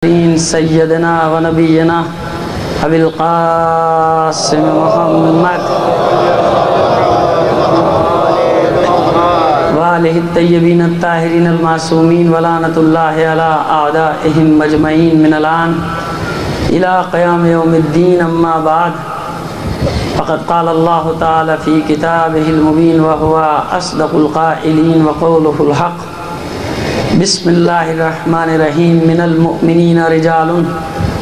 سیدنا و نبینا ابی القاسم محمد وآلہ الطیبین الطاہرین المعصومین ولعنۃ اللہ علی اعدائہم مجمعین من الآن الی قیام یوم الدین اما بعد فقد قال اللہ تعالی فی کتابہ المبین وہو اصدق القائلین وقولہ الحق بسم اللہ الرحمن الرحیم من المؤمنین رجال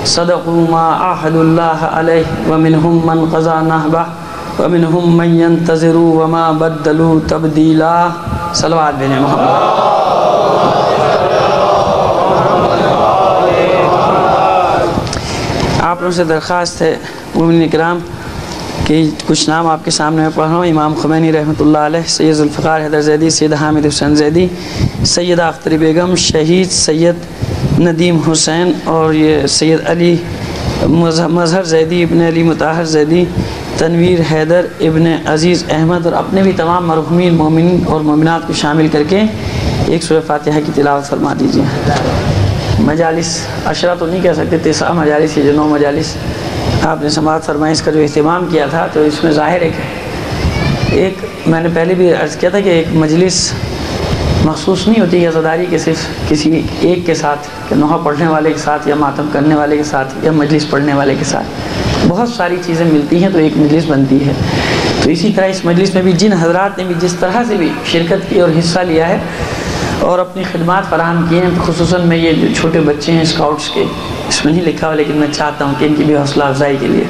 صدقوا ما عاهدوا اللہ علیہ ومنہم من قضى نحبہ ومنہم من ينتظر وما بدلوا تبدیلا صلوات بن محمد۔ آپ لوگوں سے درخواست ہے مومنین اکرام کہ کچھ نام آپ کے سامنے میں پڑھ رہا ہوں۔ امام خمینی رحمۃ اللہ علیہ، سید ذوالفقار حیدر زیدی، سید حامد حسین زیدی، سیدہ اختری بیگم، شہید سید ندیم حسین، اور یہ سید علی مظہر زیدی ابن علی مطہر زیدی، تنویر حیدر ابن عزیز احمد، اور اپنے بھی تمام مرحومین مومنین اور مومنات کو شامل کر کے ایک سورہ فاتحہ کی تلاوت فرما دیجیے۔ مجالس عشرہ تو نہیں کہہ سکتے، 9 مجالس یہ جو 9 مجالس آپ نے سماعت فرمائی، اس کا جو اہتمام کیا تھا، تو اس میں ظاہر ہے کہ ایک میں نے پہلے بھی عرض کیا تھا کہ ایک مجلس مخصوص نہیں ہوتی عزاداری کہ صرف کسی ایک کے ساتھ، کہ نوحہ پڑھنے والے کے ساتھ یا ماتم کرنے والے کے ساتھ یا مجلس پڑھنے والے کے ساتھ بہت ساری چیزیں ملتی ہیں تو ایک مجلس بنتی ہے۔ تو اسی طرح اس مجلس میں بھی جن حضرات نے بھی جس طرح سے بھی شرکت کی اور حصہ لیا ہے اور اپنی خدمات فراہم کی ہیں، خصوصاً میں یہ جو چھوٹے بچے ہیں اسکاؤٹس کے، اس میں نہیں لکھا ہوا لیکن میں چاہتا ہوں کہ ان کی بھی حوصلہ افزائی کے لیے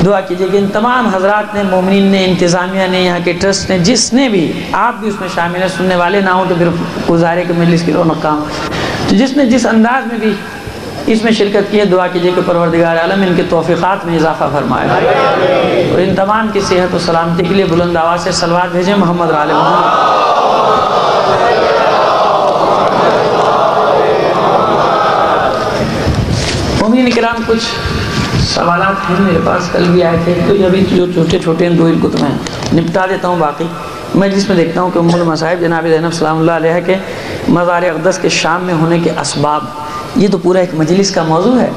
دعا کیجیے کہ ان تمام حضرات نے، مومنین نے، انتظامیہ نے، یہاں کے ٹرسٹ نے، جس نے بھی، آپ بھی اس میں شامل ہیں، سننے والے نہ ہوں تو پھر گزارے کہ مجلس کی رونق کام، تو جس نے جس انداز میں بھی اس میں شرکت کی ہے، دعا کیجیے کہ پروردگار عالم ان کے توفیقات میں اضافہ فرمائے اور ان تمام کی صحت و سلامتی کے لیے بلند آواز سے صلوات بھیجیں محمد علیہ محمد۔ مومنین کرام، کچھ سوالات ہیں میرے پاس، کل بھی آئے تھے، تو ابھی جو چھوٹے چھوٹے ہیں دو ان کو تو میں نپٹا دیتا ہوں، باقی میں جس میں دیکھتا ہوں کہ ام المصائب جناب زینب سلام اللہ علیہ کے مزار اقدس کے شام میں ہونے کے اسباب، یہ تو پورا ایک مجلس کا موضوع ہے۔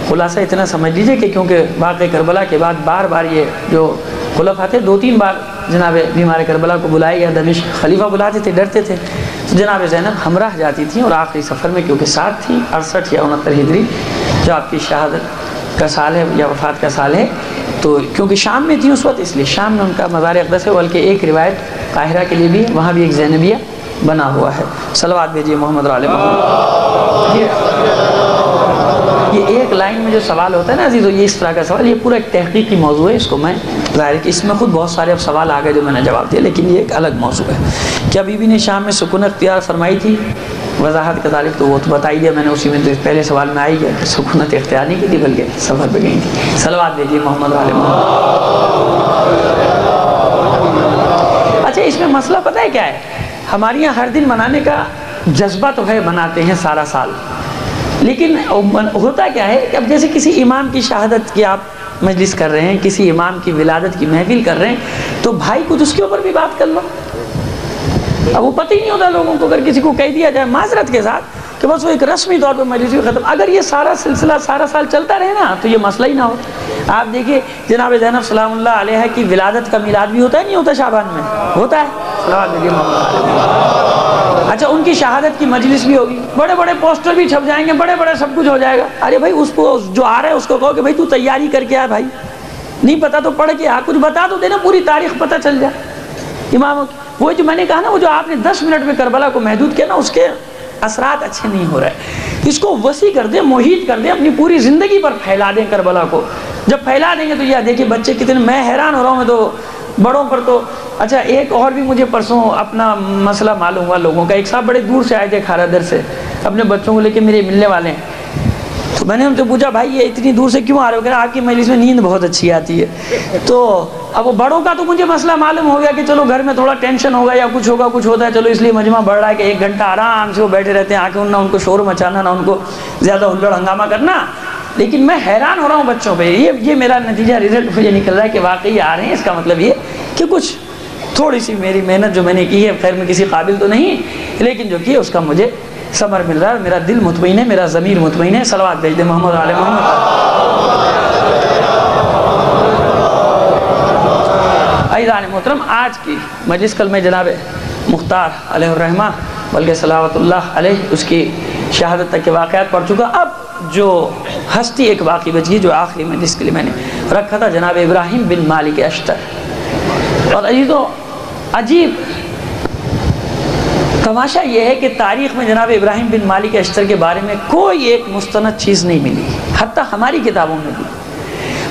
خلاصہ اتنا سمجھ لیجئے کہ کیونکہ واقعہ کربلا کے بعد بار بار یہ جو خلفاء تھے، 2-3 بار جناب بیمار کربلا کو بلایا گیا، دمشق خلیفہ بلاتے تھے، ڈرتے تھے، تو جناب زینب ہمراہ جاتی تھیں اور آخری سفر میں کیونکہ ساتھ تھی، 68 یا 69 ہجری جو آپ کی شہادت کا سال ہے یا وفات کا سال ہے، تو کیونکہ شام میں تھی اس وقت، اس لیے شام میں ان کا مزار اقدس ہے، بلکہ ایک روایت قاہرہ کے لیے بھی ہے، وہاں بھی ایک زینبیہ بنا ہوا ہے۔ صلوات بھیجیے محمد علیہ محمد۔ یہ ایک لائن میں جو سوال ہوتا ہے نا عزیزو، یہ اس طرح کا سوال، یہ پورا ایک تحقیقی موضوع ہے، اس کو میں ظاہر کہ اس میں خود بہت سارے اب سوال آ گئے جو میں نے جواب دیا، لیکن یہ ایک الگ موضوع ہے۔ کیا بی بی نے شام میں سکون اختیار فرمائی تھی؟ وضاحت کا تعلق تو وہ تو بتا ہی دیا میں نے، اسی میں تو پہلے سوال میں آئی گیا کہ سکونت اختیار نہیں کی تھی بلکہ سفر پہ گئی تھی۔ صلوات بھیجیے محمد علیہ محمد۔ اچھا، اس میں مسئلہ پتہ ہے کیا ہے؟ ہمارے یہاں ہر دن منانے کا جذبہ تو ہے، مناتے ہیں سارا سال، لیکن ہوتا کیا ہے کہ اب جیسے کسی امام کی شہادت کی آپ مجلس کر رہے ہیں، کسی امام کی ولادت کی محفل کر رہے ہیں، تو بھائی کچھ اس کے اوپر بھی بات کر لو۔ اب وہ پتہ ہی نہیں ہوتا لوگوں کو، اگر کسی کو کہہ دیا جائے معذرت کے ساتھ کہ بس وہ ایک رسمی طور پہ مجلس بھی ختم، اگر یہ سارا سلسلہ سارا سال چلتا رہے نا تو یہ مسئلہ ہی نہ ہو۔ آپ دیکھیے جناب زینب سلام اللہ علیہ کی ولادت کا میلاد بھی ہوتا ہے، نہیں ہوتا شعبان میں؟ ہوتا ہے۔ اچھا، ان کی شہادت کی مجلس بھی ہوگی، بڑے بڑے پوسٹر بھی چھپ جائیں گے، بڑے بڑے سب کچھ ہو جائے گا۔ ارے بھائی، اس کو جو آ رہا ہے اس کو کہو کہ بھائی تو تیاری کر کے آ، بھائی نہیں پتا تو پڑھ کے آ، کچھ بتا تو دینا، پوری تاریخ پتہ چل جائے۔ امام وہ جو میں نے کہا نا، وہ جو آپ نے 10 منٹ میں کربلا کو محدود کیا نا، اس کے اثرات اچھے نہیں ہو رہے، اس کو وسیع کر دیں، محیط کر دیں، اپنی پوری زندگی پر پھیلا دیں کربلا کو۔ جب پھیلا دیں گے تو یہ دیکھیے بچے کتنے، میں حیران ہو رہا ہوں، میں تو بڑوں پر تو اچھا، ایک اور بھی مجھے پرسوں اپنا مسئلہ معلوم ہوا لوگوں کا، ایک صاحب بڑے دور سے آئے تھے کھارا در سے، اپنے بچوں کو لے کے میرے ملنے والے ہیں، تو میں نے ان سے پوچھا بھائی یہ اتنی دور سے کیوں آ رہے ہو؟ کہ آپ کی مجلس میں نیند بہت اچھی آتی ہے۔ تو اب وہ بڑوں کا تو مجھے مسئلہ معلوم ہو گیا کہ چلو گھر میں تھوڑا ٹینشن ہوگا یا کچھ ہوگا، کچھ ہوتا ہے، چلو اس لیے مجمع بڑھ رہا ہے کہ 1 گھنٹہ آرام سے وہ بیٹھے رہتے ہیں، آ کے نہ ان کو شور مچانا، نہ ان کو زیادہ ہلڑ ہنگامہ کرنا۔ لیکن میں حیران ہو رہا ہوں بچوں پہ، یہ میرا نتیجہ رزلٹ مجھے نکل رہا ہے کہ واقعی آ رہے ہیں، اس کا مطلب یہ کہ کچھ تھوڑی سی میری محنت جو میں نے کی ہے، خیر میں کسی قابل تو نہیں لیکن جو کی ہے اس کا مجھے ثمر مل رہا ہے، میرا دل مطمئن ہے، میرا ضمیر مطمئن ہے. صلوات بھیج دیں محمد علیہ محمد. عزیزان محترم، آج کی مجلس کل میں جناب مختار علیہ الرحمہ بلکہ صلوات اللہ علیہ اس کی شہادت تک کے واقعات پڑھ چکا. اب جو ہستی ایک باقی بچ گئی جو آخری میں جس کے لیے میں نے رکھا تھا، جناب ابراہیم بن مالک اشتر. اور عزیزو، عجیب تماشا یہ ہے کہ تاریخ میں جناب ابراہیم بن مالک اشتر کے بارے میں کوئی ایک مستند چیز نہیں ملی، حتیٰ ہماری کتابوں میں بھی.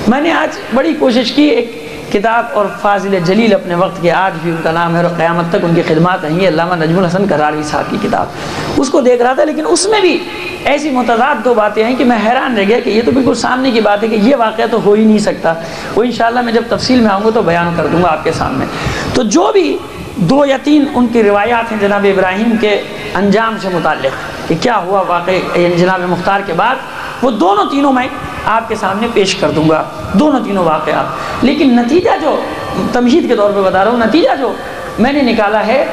میں نے آج بڑی کوشش کی، ایک کتاب اور فاضل جلیل اپنے وقت کے، آج بھی ان کا نام ہے اور قیامت تک ان کی خدمات ہیں، علامہ نجم الحسن کراروی صاحب کی کتاب، اس کو دیکھ رہا تھا. لیکن اس میں بھی ایسی متضاد دو باتیں ہیں کہ میں حیران رہ گیا کہ یہ تو بالکل سامنے کی بات ہے کہ یہ واقعہ تو ہو ہی نہیں سکتا. وہ انشاءاللہ میں جب تفصیل میں آؤں گا تو بیان کر دوں گا آپ کے سامنے. تو جو بھی 2 یا 3 ان کی روایات ہیں جناب ابراہیم کے انجام سے متعلق کہ کیا ہوا واقعی جناب مختار کے بعد، وہ دونوں تینوں میں آپ کے سامنے پیش کر دوں گا، دونوں تینوں واقعات. لیکن نتیجہ جو تمہید کے طور پہ بتا رہا ہوں، نتیجہ جو میں نے نکالا ہے،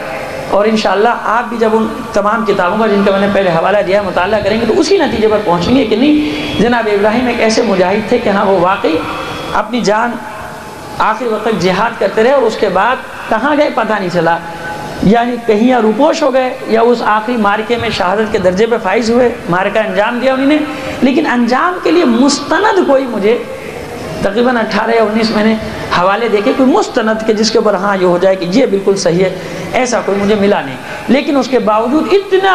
اور انشاءاللہ آپ بھی جب ان تمام کتابوں کا جن کا میں نے پہلے حوالہ دیا ہے مطالعہ کریں گے تو اسی نتیجے پر پہنچیں گے کہ نہیں، جناب ابراہیم ایک ایسے مجاہد تھے کہ ہاں وہ واقعی اپنی جان آخری وقت تک جہاد کرتے رہے، اور اس کے بعد کہاں گئے پتہ نہیں چلا. یعنی کہیں یا روپوش ہو گئے یا اس آخری مارکے میں شہادت کے درجے پہ فائز ہوئے، مارکہ انجام دیا انہوں نے. لیکن انجام کے لیے مستند کوئی مجھے تقریباً 18 یا 19 میں نے حوالے دیکھے، کوئی مستند کہ جس کے اوپر ہاں یہ ہو جائے کہ یہ بالکل صحیح ہے، ایسا کوئی مجھے ملا نہیں. لیکن اس کے باوجود اتنا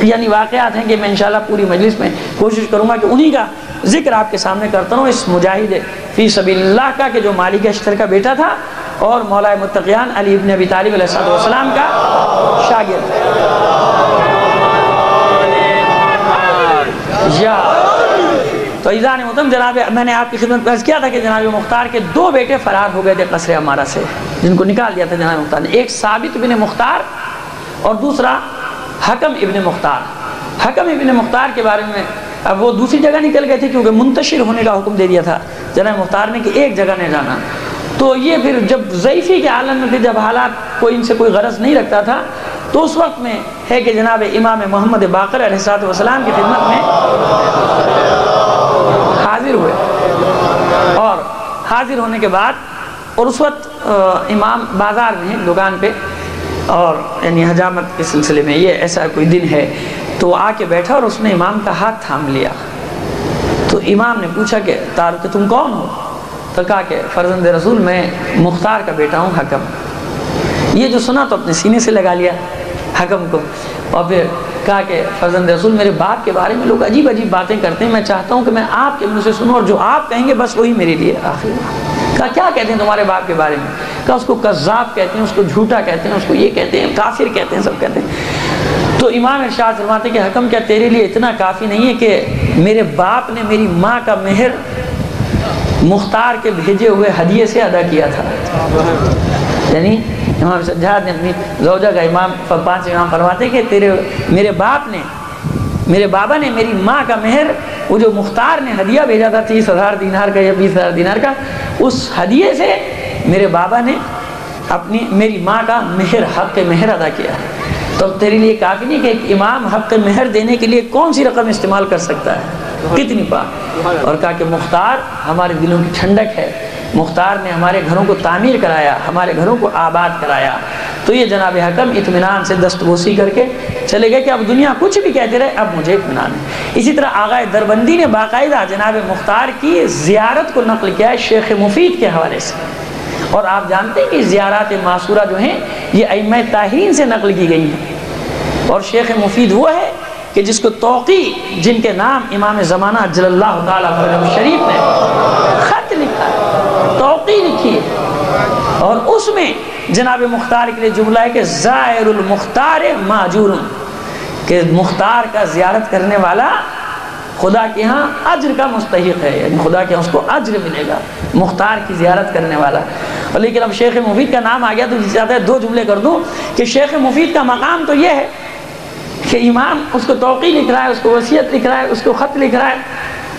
یعنی واقعات ہیں کہ میں انشاءاللہ پوری مجلس میں کوشش کروں گا کہ انہی کا ذکر آپ کے سامنے کرتا ہوں، اس مجاہد فی سبیل اللہ کا کہ جو مالک اشتر کا بیٹا تھا اور مولا متقیان علی ابن ابی طالب علیہ السلام کا شاگرد. تو عزیزان محترم، جناب میں نے آپ کی خدمت میں عرض کیا تھا کہ جناب مختار کے 2 بیٹے فرار ہو گئے تھے قصر عمارہ سے، جن کو نکال دیا تھا جناب مختار نے. ایک ثابت بن مختار اور دوسرا حکم ابن مختار. حکم ابن مختار کے بارے میں اب وہ دوسری جگہ نکل گئے تھے کیونکہ منتشر ہونے کا حکم دے دیا تھا جناب مختار نے کہ ایک جگہ نہیں جانا. تو یہ پھر جب ضعیفی کے عالم میں تھے، جب حالات کوئی ان سے کوئی غرض نہیں رکھتا تھا، تو اس وقت میں ہے کہ جناب امام محمد باقر علیہ السلام کی خدمت میں حاضر ہوئے. اور حاضر ہونے کے بعد اور اس وقت امام بازار میں دکان پہ، اور یعنی حجامت کے سلسلے میں یہ ایسا کوئی دن ہے، تو آ کے بیٹھا اور اس نے امام کا ہاتھ تھام لیا. تو امام نے پوچھا کہ تم کون ہو؟ تو کہا کہ فرزند رسول میں مختار کا بیٹا ہوں حکم. یہ جو سنا تو اپنے سینے سے لگا لیا حکم کو، اور پھر کہا کہ فرزند رسول میرے باپ کے بارے میں لوگ عجیب عجیب باتیں کرتے ہیں، میں چاہتا ہوں کہ میں آپ کے منہ سے سنوں اور جو آپ کہیں گے بس وہی میرے لیے آخری. کہا کیا کہتے ہیں تمہارے باپ کے بارے میں؟ کہا اس کو کذاب کہتے ہیں، اس کو جھوٹا کہتے ہیں، اس کو یہ کہتے ہیں، کافر کہتے ہیں، سب کہتے ہیں. تو امام ارشاد فرماتے کہ حکم کیا تیرے لیے اتنا کافی نہیں ہے کہ میرے باپ نے میری ماں کا مہر مختار کے بھیجے ہوئے ہدیے سے ادا کیا تھا؟ یعنی امام سجاد نے اپنی زوجہ کا امام 5 امام فرماتے کہ میرے بابا نے میری ماں کا مہر، وہ جو مختار نے ہدیہ بھیجا تھا 30,000 دینار کا یا 20,000 دینار کا، اس ہدیے سے میرے بابا نے میری ماں کا مہر، حق مہر ادا کیا. تو تیرے لیے کافی نہیں کہ ایک امام حق مہر دینے کے لیے کون سی رقم استعمال کر سکتا ہے، کتنی پاک. اور کہا کہ مختار ہمارے دلوں کی ٹھنڈک ہے، مختار نے ہمارے گھروں کو تعمیر کرایا، ہمارے گھروں کو آباد کرایا. تو یہ جناب حکم اطمینان سے دستبوسی کر کے چلے گئے کہ اب دنیا کچھ بھی کہتے رہے، اب مجھے اطمینان ہے. اسی طرح آغا دربندی نے باقاعدہ جناب مختار کی زیارت کو نقل کیا ہے شیخ مفید کے حوالے سے. اور آپ جانتے ہیں کہ زیارات معصورہ جو ہیں یہ ائمہ طاہرین سے نقل کی گئی ہیں. اور شیخ مفید وہ ہے کہ جس کو توقی، جن کے نام امام زمانہ اجل اللہ تعالیٰ فرجہ شریف نے خط لکھا ہے، توقی لکھی ہے، اور اس میں جناب مختار کے لیے جملہ ہے کہ زائر المختار ماجور، کہ مختار کا زیارت کرنے والا خدا کے ہاں اجر کا مستحق ہے، یعنی خدا کے ہاں اس کو اجر ملے گا مختار کی زیارت کرنے والا. لیکن اب شیخ مفید کا نام آ گیا تو چاہتا ہے 2 جملے کر دوں کہ شیخ مفید کا مقام تو یہ ہے کہ امام اس کو توقی لکھ رہا ہے، اس کو وصیت لکھ رہا ہے، اس کو خط لکھ رہا ہے.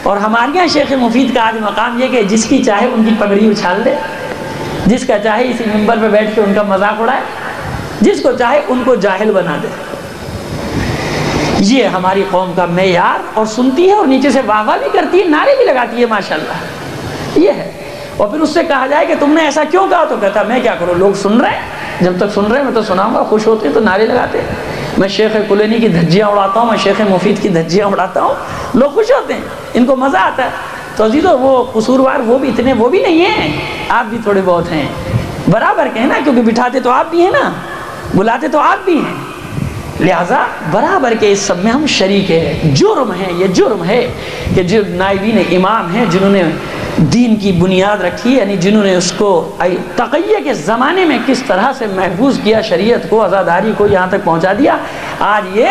اور ہمارے یہاں شیخ مفید کا آج مقام یہ کہ جس کی چاہے ان کی پگڑی اچھال دے، جس کا چاہے اسی منبر پہ بیٹھ کے ان کا مذاق اڑائے، جس کو چاہے ان کو جاہل بنا دے. یہ ہماری قوم کا معیار، اور سنتی ہے اور نیچے سے واہ واہ بھی کرتی ہے، نعرے بھی لگاتی ہے ماشاءاللہ، یہ ہے۔ اور پھر اس سے کہا جائے کہ تم نے ایسا کیوں کہا، تو کہتا میں کیا کروں، لوگ سن رہے ہیں، جب تک سن رہے ہیں میں تو سناؤں گا، خوش ہوتے ہیں تو نعرے لگاتے ہیں۔ میں شیخ کلینی کی دھجیاں اڑاتا ہوں، میں شیخ مفید کی دھجیاں اڑاتا ہوں، لوگ خوش ہوتے ہیں، ان کو مزہ آتا ہے۔ تو عزیزو وہ قصوروار وہ بھی اتنے وہ بھی نہیں ہیں، آپ بھی تھوڑے بہت ہیں، برابر کے ہیں نا، کیونکہ بٹھاتے تو آپ بھی ہیں نا، بلاتے تو آپ بھی ہیں، لہذا برابر کے اس سب میں ہم شریک ہیں۔ جرم ہے، یہ جرم ہے کہ جو نائبین امام ہیں جنہوں نے دین کی بنیاد رکھی، یعنی جنہوں نے اس کو تقیہ کے زمانے میں کس طرح سے محفوظ کیا، شریعت کو، عزاداری کو یہاں تک پہنچا دیا، آج یہ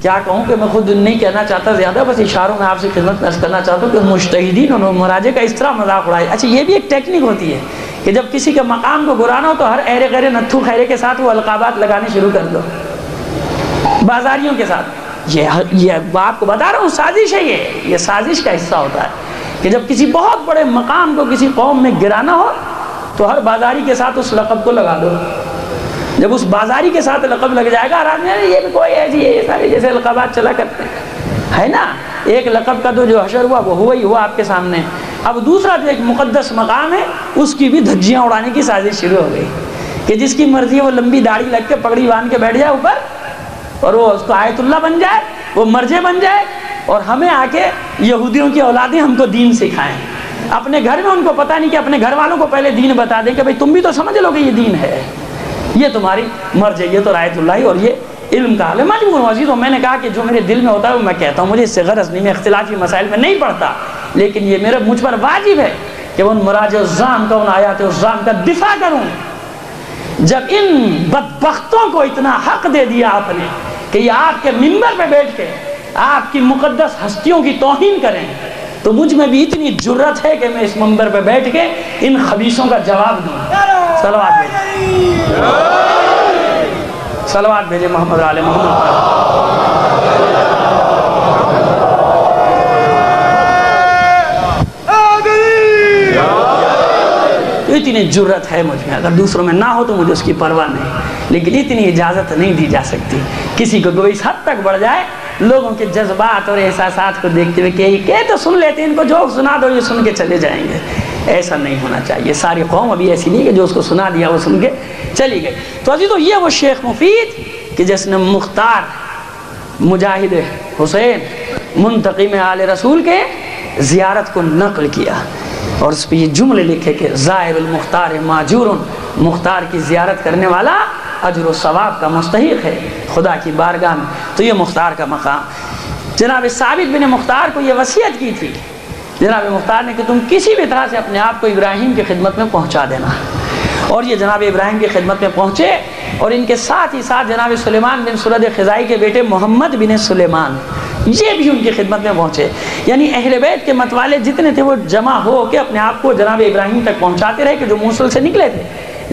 کیا کہوں کہ میں خود نہیں کہنا چاہتا زیادہ، بس اشاروں میں آپ سے خدمت میں عرض کرنا چاہتا ہوں کہ مجتہدین اور مراجع کا اس طرح مذاق اڑائے۔ اچھا یہ بھی ایک ٹیکنیک ہوتی ہے کہ جب کسی کے مقام کو گرانا ہو تو ہر ایرے غیرے نتھو خیرے کے ساتھ وہ القابات لگانے شروع کر دو، بازاریوں کے ساتھ۔ یہ آپ کو بتا رہا ہوں سازش ہے، یہ سازش کا حصہ ہوتا ہے کہ جب کسی بہت بڑے مقام کو کسی قوم میں گرانا ہو تو ہر بازاری کے ساتھ اس لقب کو لگا دو۔ جب اس بازاری کے ساتھ لقب لگ جائے گا، آرام میں یہ بھی کوئی ایسی یہ سارے جیسے لقبات چلا کرتے ہیں، ہے نا، ایک لقب کا تو جو حشر ہوا وہ ہوا ہی ہوا آپ کے سامنے۔ اب دوسرا جو ایک مقدس مقام ہے اس کی بھی دھجیاں اڑانے کی سازش شروع ہو گئی کہ جس کی مرضی وہ لمبی داڑھی لگ کے پگڑی باندھ کے بیٹھ جائے اوپر اور وہ اس کو آیت اللہ بن جائے، وہ مرجع بن جائے، اور ہمیں آ کے یہودیوں کی اولادیں ہم کو دین سکھائیں۔ اپنے گھر میں ان کو پتہ نہیں کہ اپنے گھر والوں کو پہلے دین بتا دیں کہ بھئی تم بھی تو سمجھ لو کہ یہ دین ہے، یہ تمہاری مرجع، یہ تو رایت اللہ اور یہ علم کا حال ہے۔ مجبور ہوں عزیزوں، میں نے کہا کہ جو میرے دل میں ہوتا ہے وہ میں کہتا ہوں، مجھے اس سے غرض نہیں، میں اختلافی مسائل میں نہیں پڑھتا، لیکن یہ مجھ پر واجب ہے کہ ان مراجع الزام کا، ان آیات الزام کا دفاع کروں۔ جب ان بدبختوں کو اتنا حق دے دیا آپ نے کہ یہ آپ کے منبر پہ بیٹھ کے آپ کی مقدس ہستیوں کی توہین کریں، تو مجھ میں بھی اتنی جرت ہے کہ میں اس منبر پہ بیٹھ کے ان خبیثوں کا جواب دوں۔ صلوات بھیجیں، صلوات بھیجیں محمد علی محمد پر۔ اتنی جرت ہے مجھ میں، اگر دوسروں میں نہ ہو تو مجھے اس کی پرواہ نہیں، لیکن اتنی اجازت نہیں دی جا سکتی کسی کو اس حد تک بڑھ جائے لوگوں کے جذبات اور احساسات کو دیکھتے ہوئے کہ تو سن لیتے ہیں، ان کو جو سنا دو یہ سن کے چلے جائیں گے۔ ایسا نہیں ہونا چاہیے۔ ساری قوم ابھی ایسی نہیں کہ جو اس کو سنا دیا وہ سن کے چلی گئی۔ تو عزیزو یہ وہ شیخ مفید کہ جس نے مختار مجاہد حسین منتقم آل رسول کے زیارت کو نقل کیا اور اس پہ یہ جملے لکھے کہ زائر المختار ماجور، مختار کی زیارت کرنے والا اجر و ثواب کا مستحق ہے خدا کی بارگاہ میں۔ تو یہ مختار کا مقام، جناب ثابت بن مختار کو یہ وصیت کی تھی جناب مختار نے کہ تم کسی بھی طرح سے اپنے آپ کو ابراہیم کی خدمت میں پہنچا دینا، اور یہ جناب ابراہیم کی خدمت میں پہنچے، اور ان کے ساتھ ہی ساتھ جناب سلیمان بن سرد خزائی کے بیٹے محمد بن سلیمان یہ بھی ان کی خدمت میں پہنچے، یعنی اہل بیت کے متوالے جتنے تھے وہ جمع ہو کے اپنے آپ کو جناب ابراہیم تک پہنچاتے رہے کہ جو موصل سے نکلے تھے۔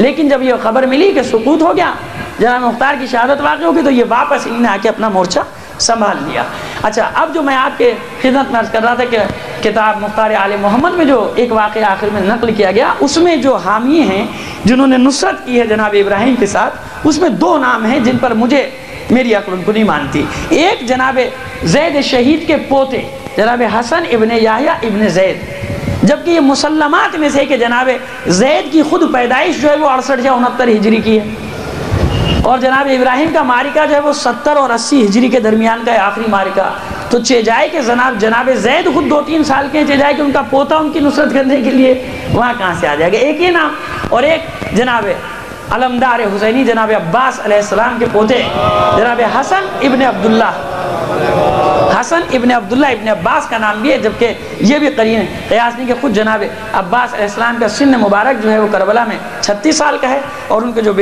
لیکن جب یہ خبر ملی کہ سقوط ہو گیا، جناب مختار کی شہادت واقع ہو گئی، تو یہ واپس انہیں آ کے اپنا مورچہ سنبھال لیا۔ اچھا اب جو میں آپ کے خدمت میں عرض کر رہا تھا کہ کتاب مختار آل محمد میں جو ایک واقعہ آخر میں نقل کیا گیا، اس میں جو حامی ہیں جنہوں نے نصرت کی ہے جناب ابراہیم کے ساتھ، اس میں دو نام ہیں جن پر مجھے میری عقل ان کو نہیں مانتی۔ ایک جناب زید شہید کے پوتے جناب حسن ابن یحییٰ ابن زید، جبکہ یہ مسلمات میں سے کہ جناب زید کی خود پیدائش جو ہے وہ 68 یا 69 ہجری کی ہے، اور جناب ابراہیم کا معرکہ جو ہے وہ 70 اور 80 ہجری کے درمیان کا ہے آخری معرکہ۔ تو چیجائے کے جناب زید خود 2-3 سال کے ہیں، چیجائے کہ ان کا پوتا ان کی نصرت کرنے کے لیے وہاں کہاں سے آ جائے گا، ایک ہی نام۔ اور ایک جناب علمدار حسینی جناب عباس علیہ السلام کے پوتے جناب حسن ابن عبداللہ ابن عباس کا نام بھی ہے، جبکہ یہ بھی قرین قیاس نہیں کہ خود جناب عباس علیہ السلام کا سن مبارک جو ہے وہ کربلا میں 36 سال کا ہے، اور ان کے جو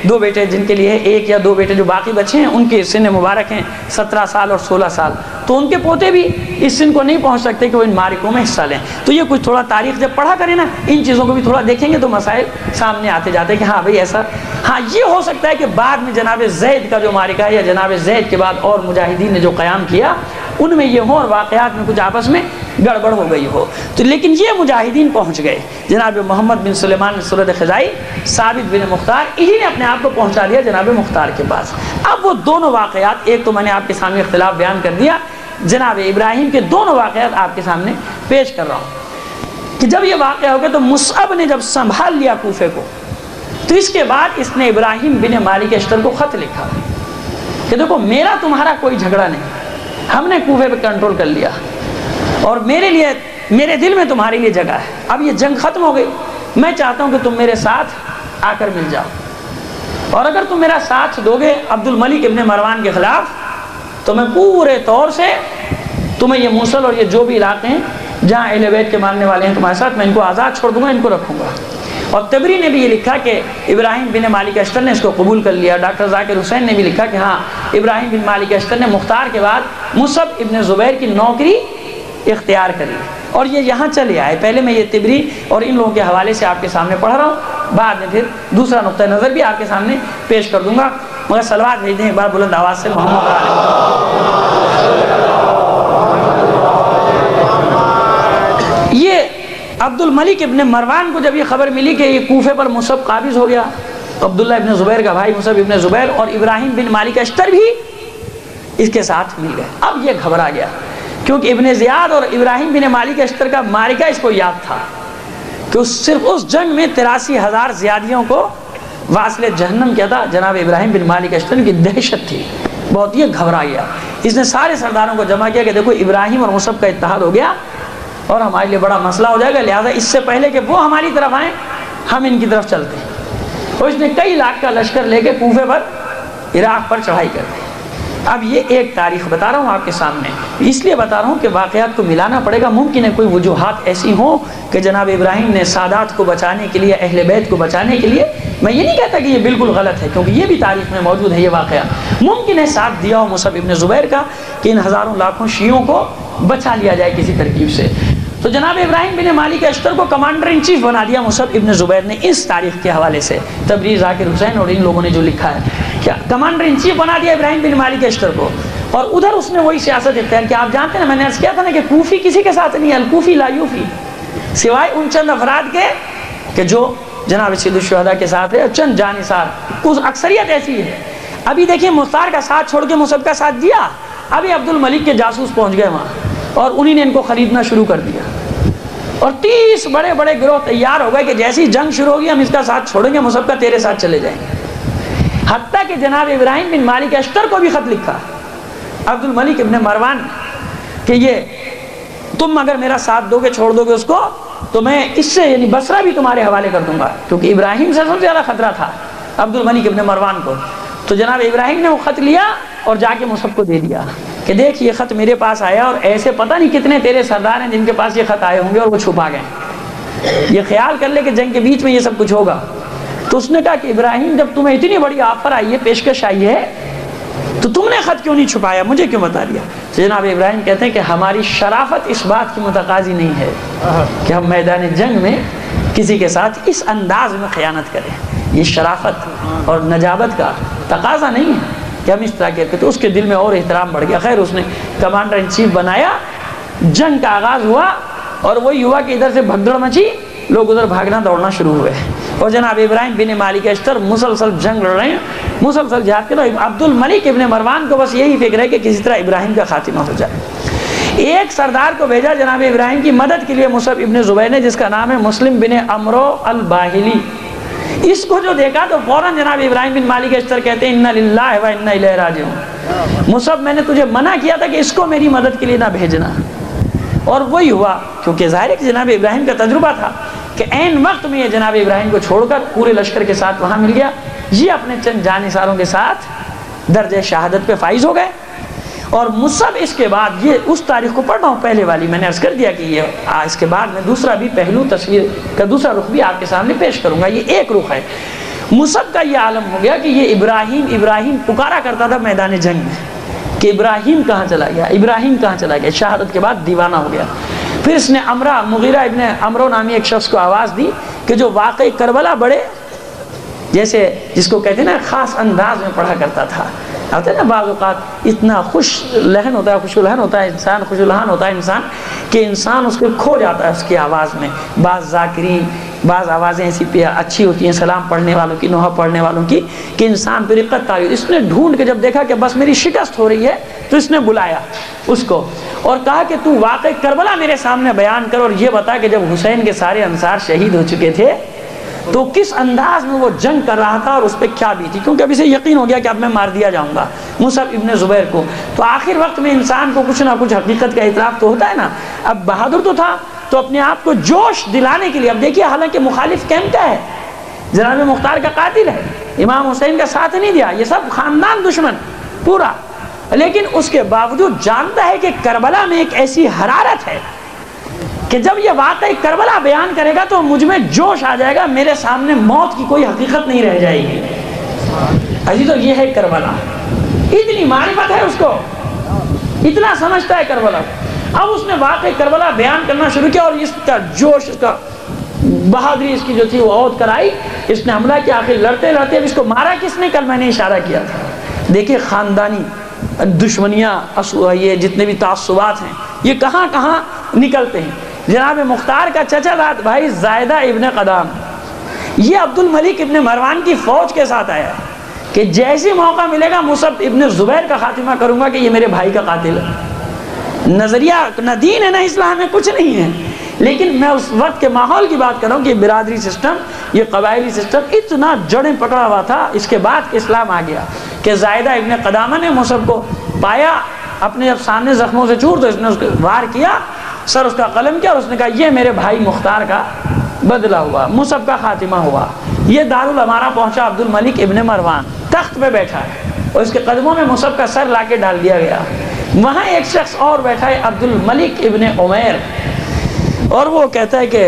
دو بیٹے جن کے لیے ایک یا دو بیٹے جو باقی بچے ہیں ان کے سن مبارک ہیں 17 سال اور 16 سال، تو ان کے پوتے بھی اس سن کو نہیں پہنچ سکتے کہ وہ ان معرکوں میں حصہ لیں۔ تو یہ کچھ تھوڑا تاریخ جب پڑھا کریں نا، ان چیزوں کو بھی تھوڑا دیکھیں گے تو مسائل سامنے آتے جاتے ہیں کہ ہاں بھئی ایسا، ہاں یہ ہو سکتا ہے کہ بعد میں جناب زید کا جو معرکہ ہے یا جناب زید کے بعد اور مجاہدین نے جو قیام کیا ان میں یہ ہوں اور واقعات میں کچھ آپس میں گڑبڑ ہو گئی ہو. تو لیکن یہ مجاہدین پہنچ گئے، جناب محمد بن سلیمان بن سورت خزائی، ثابت بن مختار، انہی نے اپنے آپ کو پہنچا دیا جناب مختار کے پاس. اب وہ دونوں واقعات، ایک تو میں نے آپ کے سامنے اختلاف بیان کر دیا، جناب ابراہیم کے دونوں واقعات آپ کے سامنے پیش کر رہا ہوں کہ جب یہ واقعہ ہو گیا تو مصعب نے جب سنبھال لیا کوفے کو، تو اس کے بعد اس نے ابراہیم بن مالک اشتر کو خط لکھا کہ دیکھو میرا تمہارا کوئی جھگڑا نہیں، ہم نے کوفے پہ کنٹرول کر لیا اور میرے دل میں تمہارے لیے جگہ ہے. اب یہ جنگ ختم ہو گئی، میں چاہتا ہوں کہ تم میرے ساتھ آ کر مل جاؤ، اور اگر تم میرا ساتھ دو گے عبد الملک ابن مروان کے خلاف تو میں پورے طور سے تمہیں یہ موصل اور یہ جو بھی علاقے ہیں جہاں اہل بیت کے ماننے والے ہیں تمہارے ساتھ، میں ان کو آزاد چھوڑ دوں گا، ان کو رکھوں گا. اور تبری نے بھی یہ لکھا کہ ابراہیم بن مالک اشتر نے اس کو قبول کر لیا. ڈاکٹر ذاکر حسین نے بھی لکھا کہ ہاں ابراہیم بن مالک اشتر نے مختار کے بعد مصعب ابن زبیر کی نوکری اختیار کری اور یہ یہاں چلے آئے. پہلے میں یہ تبری اور ان لوگوں کے حوالے سے آپ کے سامنے پڑھ رہا ہوں، بعد میں پھر دوسرا نقطہ نظر بھی آپ کے سامنے پیش کر دوں گا. مگر صلوات بھیج دیں ایک بار بلند آواز سے محمد علیہ. یہ عبد الملک ابن مروان کو جب یہ خبر ملی کہ یہ کوفے پر مصعب قابض ہو گیا، عبداللہ ابن زبیر کا بھائی مصعب ابن زبیر اور ابراہیم بن مالک اشتر بھی اس کے ساتھ مل گئے. اب یہ گھبرا گیا کیونکہ ابن زیاد اور ابراہیم بن مالک اشتر کا معرکہ اس کو یاد تھا کہ صرف اس جنگ میں 83,000 زیادیوں کو واصل جہنم کیا تھا. جناب ابراہیم بن مالک اشتر کی دہشت تھی بہت، یہ گھبرا گیا. اس نے سارے سرداروں کو جمع کیا کہ دیکھو ابراہیم اور مصعب کا اتحاد ہو گیا اور ہمارے لیے بڑا مسئلہ ہو جائے گا، لہٰذا اس سے پہلے کہ وہ ہماری طرف آئیں ہم ان کی طرف چلتے ہیں. اور اس نے کئی لاکھ کا لشکر لے کے کوفے پر عراق پر چڑھائی کر دی. اب یہ ایک تاریخ بتا رہا ہوں آپ کے سامنے، اس لیے بتا رہا ہوں کہ واقعات کو ملانا پڑے گا. ممکن ہے کوئی وجوہات ایسی ہوں کہ جناب ابراہیم نے سادات کو بچانے کے لیے، اہل بیت کو بچانے کے لیے، میں یہ نہیں کہتا کہ یہ بالکل غلط ہے کیونکہ یہ بھی تاریخ میں موجود ہے یہ واقعہ، ممکن ہے ساتھ دیا ہو مصعب ابن زبیر کا کہ ان ہزاروں لاکھوں شیعوں کو بچا لیا جائے کسی ترکیب سے. تو جناب ابراہیم بن مالک اشتر کو کمانڈر ان چیف بنا دیا مصعب ابن زبیر نے. اس تاریخ کے حوالے سے تبریز، ذاکر حسین اور ان لوگوں نے جو لکھا ہے کیا کمانڈر ان چیف بنا دیا ابراہیم بن مالک اشتر کو. اور ادھر اس نے وہی سیاست اختیار کیا. آپ جانتے ہیں نا، میں نے عرض کیا تھا نا کہ کوفی کسی کے ساتھ نہیں، الکوفی لا یوفی، سوائے ان چند افراد کے کہ جو جناب سید الشہداء کے ساتھ ہے، چند جانثار، اس اکثریت ایسی ہے. ابھی دیکھیں مختار کا ساتھ چھوڑ کے مصعب کا ساتھ دیا، ابھی عبد الملک کے جاسوس پہنچ گئے وہاں اور انہی نے ان کو خریدنا شروع کر دیا اور 30 بڑے بڑے گروہ تیار ہو گئے کہ جیسی جنگ شروع ہوگی ہم اس کا ساتھ چھوڑیں گے، مصعب کا تیرے ساتھ چلے جائیں گے. حتیٰ کہ جناب ابراہیم بن مالک اشتر کو بھی خط لکھا عبد الملک ابن مروان کہ یہ تم اگر میرا ساتھ دو گے، چھوڑ دو گے اس کو، تو میں اس سے یعنی بصرہ بھی تمہارے حوالے کر دوں گا، کیونکہ ابراہیم سے سب سے زیادہ خطرہ تھا عبد الملک ابن مروان کو. تو جناب ابراہیم نے وہ خط لیا اور جا کے مصعب کو دے دیا کہ دیکھ یہ خط میرے پاس آیا اور ایسے پتہ نہیں کتنے تیرے سردار ہیں جن کے پاس یہ خط آئے ہوں گے اور وہ چھپا گئے، یہ خیال کر لے کہ جنگ کے بیچ میں یہ سب کچھ ہوگا. تو اس نے کہا کہ ابراہیم جب تمہیں اتنی بڑی آفر آئی ہے، پیشکش آئی ہے، تو تم نے خط کیوں نہیں چھپایا، مجھے کیوں بتا دیا. جناب ابراہیم کہتے ہیں کہ ہماری شرافت اس بات کی متقاضی نہیں ہے کہ ہم میدان جنگ میں کسی کے ساتھ اس انداز میں خیانت کریں. یہ شرافت اور نجابت کا تقاضا نہیں ہے کہ ہم اس طرح کہتے. تو اس کے دل میں اور احترام بڑھ گیا. خیر اس نے کمانڈر ان چیف بنایا، جنگ کا آغاز ہوا اور وہی ہوا کہ ادھر سے بھگدڑ مچی، لوگ ادھر بھاگنا دوڑنا شروع ہوئے اور جناب ابراہیم بن مالک اشتر مسلسل جنگ لڑ رہے ہیں، مسلسل جہاد کر رہے ہیں. عبد الملک ابن مروان کو بس یہی فکر ہے کہ کسی طرح ابراہیم کا خاتمہ ہو جائے. ایک سردار کو بھیجا جناب ابراہیم کی مدد کے لیے مصعب ابن زبیر نے، جس کا نام ہے مسلم بن عمرو الباہلی. اس کو جو دیکھا تو فوراً جناب ابراہیم بن مالک اشتر کہتے ہیں انا للہ و انا الیہ راجعون، مصعب میں نے تجھے منع کیا تھا کہ اس کو میری مدد کے لیے نہ بھیجنا. اور وہی ہوا کیونکہ ظاہر ہے کہ جناب ابراہیم کا تجربہ تھا کہ عین وقت میں یہ جناب ابراہیم کو چھوڑ کر پورے لشکر کے ساتھ وہاں مل گیا. یہ اپنے چند جانثاروں کے ساتھ درجہ شہادت پہ فائز ہو گئے. اور مصعب اس کے بعد، یہ اس تاریخ کو پڑھ رہا ہوں پہلے والی، میں نے عرض کر دیا کہ یہ اس کے بعد میں دوسرا بھی پہلو تصویر کا دوسرا رخ بھی آپ کے سامنے پیش کروں گا. یہ ایک رخ ہے. مصعب کا یہ عالم ہو گیا کہ یہ ابراہیم پکارا کرتا تھا میدان جنگ میں کہ ابراہیم کہاں چلا گیا، ابراہیم کہاں چلا گیا. شہادت کے بعد دیوانہ ہو گیا. پھر اس نے مغیرہ ابن عمرو نامی ایک شخص کو آواز دی کہ جو واقعی کربلا بڑے جیسے جس کو کہتے ہیں نا خاص انداز میں پڑھا کرتا تھا آتے نا بعض اوقات اتنا خوش لہن ہوتا ہے، خوش لہن ہوتا ہے انسان، خوش لہن ہوتا ہے انسان کہ انسان اس کو کھو جاتا ہے اس کی آواز میں. بعض ذاکرین، بعض آوازیں ایسی اچھی ہوتی ہیں سلام پڑھنے والوں کی، نوحہ پڑھنے والوں کی، کہ انسان پہ رقت تاری. اس نے ڈھونڈ کے جب دیکھا کہ بس میری شکست ہو رہی ہے تو اس نے بلایا اس کو اور کہا کہ تو واقعہ کربلا میرے سامنے بیان کر، اور یہ بتا کہ جب حسین کے سارے انصار شہید ہو چکے تھے تو کس انداز میں وہ جنگ کر رہا تھا اور اس پہ کیا بھی تھی، کیونکہ اب اسے یقین ہو گیا کہ اب میں مار دیا جاؤں گا مصعب ابن زبیر کو. تو آخر وقت میں انسان کو کچھ نہ کچھ حقیقت کا اعتراف تو ہوتا ہے نا. اب بہادر تو تھا تو اپنے آپ کو جوش دلانے کے لیے، اب دیکھیے حالانکہ مخالف کیمپ کا ہے، جناب مختار کا قاتل ہے، امام حسین کا ساتھ نہیں دیا، یہ سب خاندان دشمن پورا، لیکن اس کے باوجود جانتا ہے کہ کربلا میں ایک ایسی حرارت ہے کہ جب یہ واقعی کربلا بیان کرے گا تو مجھ میں جوش آ جائے گا، میرے سامنے موت کی کوئی حقیقت نہیں رہ جائے گی. عزیز تو یہ ہے کربلا، اتنی معرفت ہے اس کو، اتنا سمجھتا ہے کربلا. اب اس نے واقعی کربلا بیان کرنا شروع کیا اور اس کا جوش، اس کا بہادری اس کی جو تھی وہ عود کرائی. اس نے حملہ کیا، آخر لڑتے لڑتے اب اس کو مارا کس نے؟ کل میں نے اشارہ کیا تھا. دیکھیے خاندانی دشمنیاں، یہ جتنے بھی تعصبات ہیں یہ کہاں کہاں نکلتے ہیں. جناب مختار کا چچا داد بھائی زائدہ ابن قدام، یہ عبد الملک ابن مروان کی فوج کے ساتھ آیا کہ جیسی موقع ملے گا مصعب ابن زبیر کا خاتمہ کروں گا کہ یہ میرے بھائی کا قاتل ہے. نظریہ نہ دین ہے نہ اسلام ہے، کچھ نہیں ہے، لیکن میں اس وقت کے ماحول کی بات کر رہا ہوں کہ برادری سسٹم، یہ قبائلی سسٹم اتنا جڑیں پکڑا ہوا تھا. اس کے بعد اسلام آ گیا کہ زائدہ ابن قدامہ نے مصعب کو پایا اپنے جب سامنے زخموں سے چور، تو اس نے اس کو وار کیا، سر اس کا قلم کیا اور اس نے کہا یہ میرے بھائی مختار کا بدلہ ہوا، مصعب کا خاتمہ ہوا. یہ دارالامارہ پہنچا عبد الملک ابن مروان، تخت پہ بیٹھا ہے اور اس کے قدموں میں مصعب کا سر لا کے ڈال دیا گیا. وہاں ایک شخص اور بیٹھا ہے عبد الملک ابن عمیر، اور وہ کہتا ہے کہ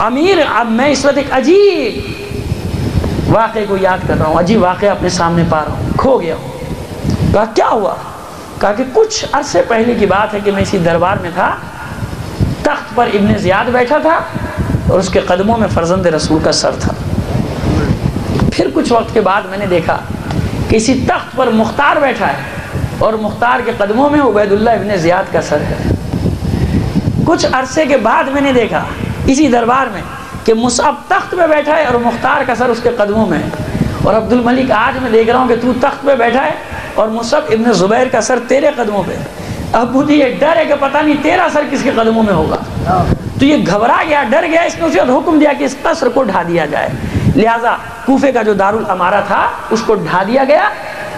امیر اب میں اس وقت ایک عجیب واقعے کو یاد کر رہا ہوں، عجیب واقعہ اپنے سامنے پا رہا ہوں، کھو گیا ہوں. کہا کیا ہوا؟ کہا کہ کچھ عرصے پہلے کی بات ہے کہ میں اسی دربار میں تھا، تخت پر ابن زیاد بیٹھا تھا اور اس کے قدموں میں فرزند رسول کا سر تھا. پھر کچھ وقت کے بعد میں نے دیکھا کہ اسی تخت پر مختار بیٹھا ہے اور مختار کے قدموں میں عبید اللہ ابن زیاد کا سر ہے. کچھ عرصے کے بعد میں نے دیکھا اسی دربار میں کہ مصعب تخت پہ بیٹھا ہے اور مختار کا سر اس کے قدموں میں ہے. اور عبد الملک آج میں دیکھ رہا ہوں کہ تو تخت پہ بیٹھا ہے اور مصعب ابن زبیر کا سر تیرے قدموں پہ. اب مجھے یہ ڈر ہے کہ پتہ نہیں تیرا سر کس کے قدموں میں ہوگا. تو یہ گھبرا گیا، ڈر گیا، اس نے اسے حکم دیا کہ اس قصر کو ڈھا دیا جائے. لہٰذا کوفے کا جو دارالامارہ تھا اس کو ڈھا دیا گیا.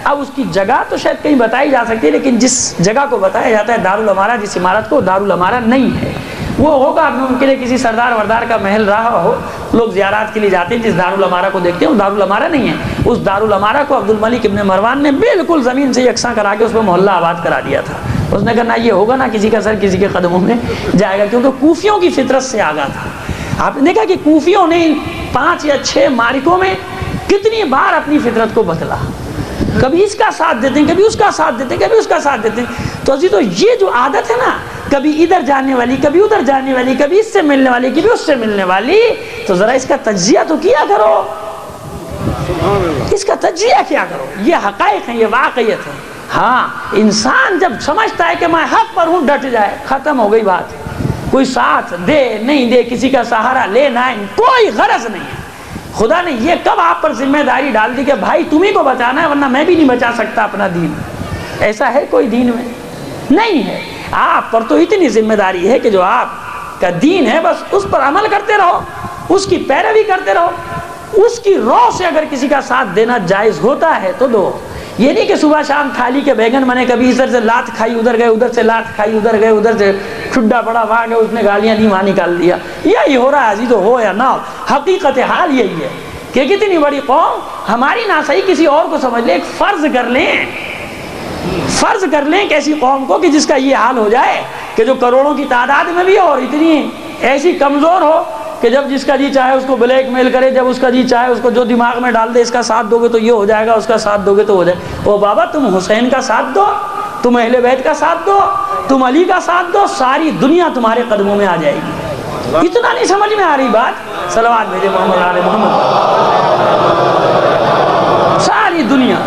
اب اس کی جگہ تو شاید کہیں بتائی جا سکتی ہے، لیکن جس جگہ کو بتایا جاتا ہے دارالامارہ، جس عمارت کو، دارالامارہ نہیں ہے. وہ ہوگا ممکن ہے کسی سردار وردار کا محل رہا ہو، لوگ زیارات کے لیے جاتے ہیں جس دارالامارہ کو دیکھتے ہیں، وہ دارالامارہ نہیں ہے. اس دارالامارہ کو عبد الملک ابن مروان نے بالکل زمین سے یکساں کرا کے اس پہ محلہ آباد کرا دیا تھا. اس نے کہا نہ یہ ہوگا نہ کسی کا سر کسی کے قدموں میں جائے گا، کیونکہ کوفیوں کی فطرت سے آگاہ تھا. آپ نے دیکھا کہ کوفیوں نے 5 یا 6 معرکوں میں کتنی بار اپنی فطرت کو بدلا، کبھی اس کا ساتھ دیتے ہیں، کبھی اس کا ساتھ دیتے ہیں، کبھی اس کا ساتھ دیتے ہیں. تو عزیزو یہ جو عادت ہے نا، کبھی ادھر جانے والی، کبھی ادھر جانے والی، کبھی اس سے ملنے والی، کبھی اس سے ملنے والی، تو ذرا اس کا تجزیہ تو کیا کرو، اس کا تجزیہ کیا کرو. یہ حقائق ہیں، یہ واقعیت ہے. ہاں انسان جب سمجھتا ہے کہ میں حق پر ہوں، ڈٹ جائے، ختم ہو گئی بات. کوئی ساتھ دے نہیں دے، کسی کا سہارا لے نہ، کوئی غرض نہیں ہے. خدا نے یہ کب آپ پر ذمہ داری ڈال دی کہ بھائی تمہیں کو بچانا ہے ورنہ میں بھی نہیں بچا سکتا اپنا دین؟ ایسا ہے کوئی دین میں؟ نہیں ہے. آپ پر تو اتنی ذمہ داری ہے کہ جو آپ کا دین ہے بس اس پر عمل کرتے رہو، اس کی پیروی کرتے رہو. اس کی روح سے اگر کسی کا ساتھ دینا جائز ہوتا ہے تو دو. یہ نہیں کہ صبح شام تھالی کے بیگن بنے، کبھی ادھر سے لات کھائی ادھر گئے، ادھر سے لات کھائی ادھر گئے، ادھر سے ٹھڈا پڑا وہاں گئے، اس نے گالیاں دی وہاں نکال دیا. یہی ہو رہا ہے عزیزو، ہو یا نہ ہو، حقیقت حال یہی ہے کہ کتنی بڑی قوم ہماری نہ صحیح کسی اور کو سمجھ لے. ایک فرض کر لیں کہ ایسی قوم کو کہ جس کا یہ حال ہو جائے کہ جو کروڑوں کی تعداد میں بھی ہو اور اتنی ایسی کمزور ہو کہ جب جس کا جی چاہے اس کو بلیک میل کرے، جب اس کا جی چاہے اس کو جو دماغ میں ڈال دے، اس کا ساتھ دو گے تو یہ ہو جائے گا، اس کا ساتھ دو گے تو ہو جائے. او بابا تم حسین کا ساتھ دو، تم اہل بیت کا ساتھ دو، تم علی کا ساتھ دو، ساری دنیا تمہارے قدموں میں آ جائے گی. اتنا نہیں سمجھ میں آ رہی بات؟ صلوات بھیجے محمد علیہ محمد. ساری دنیا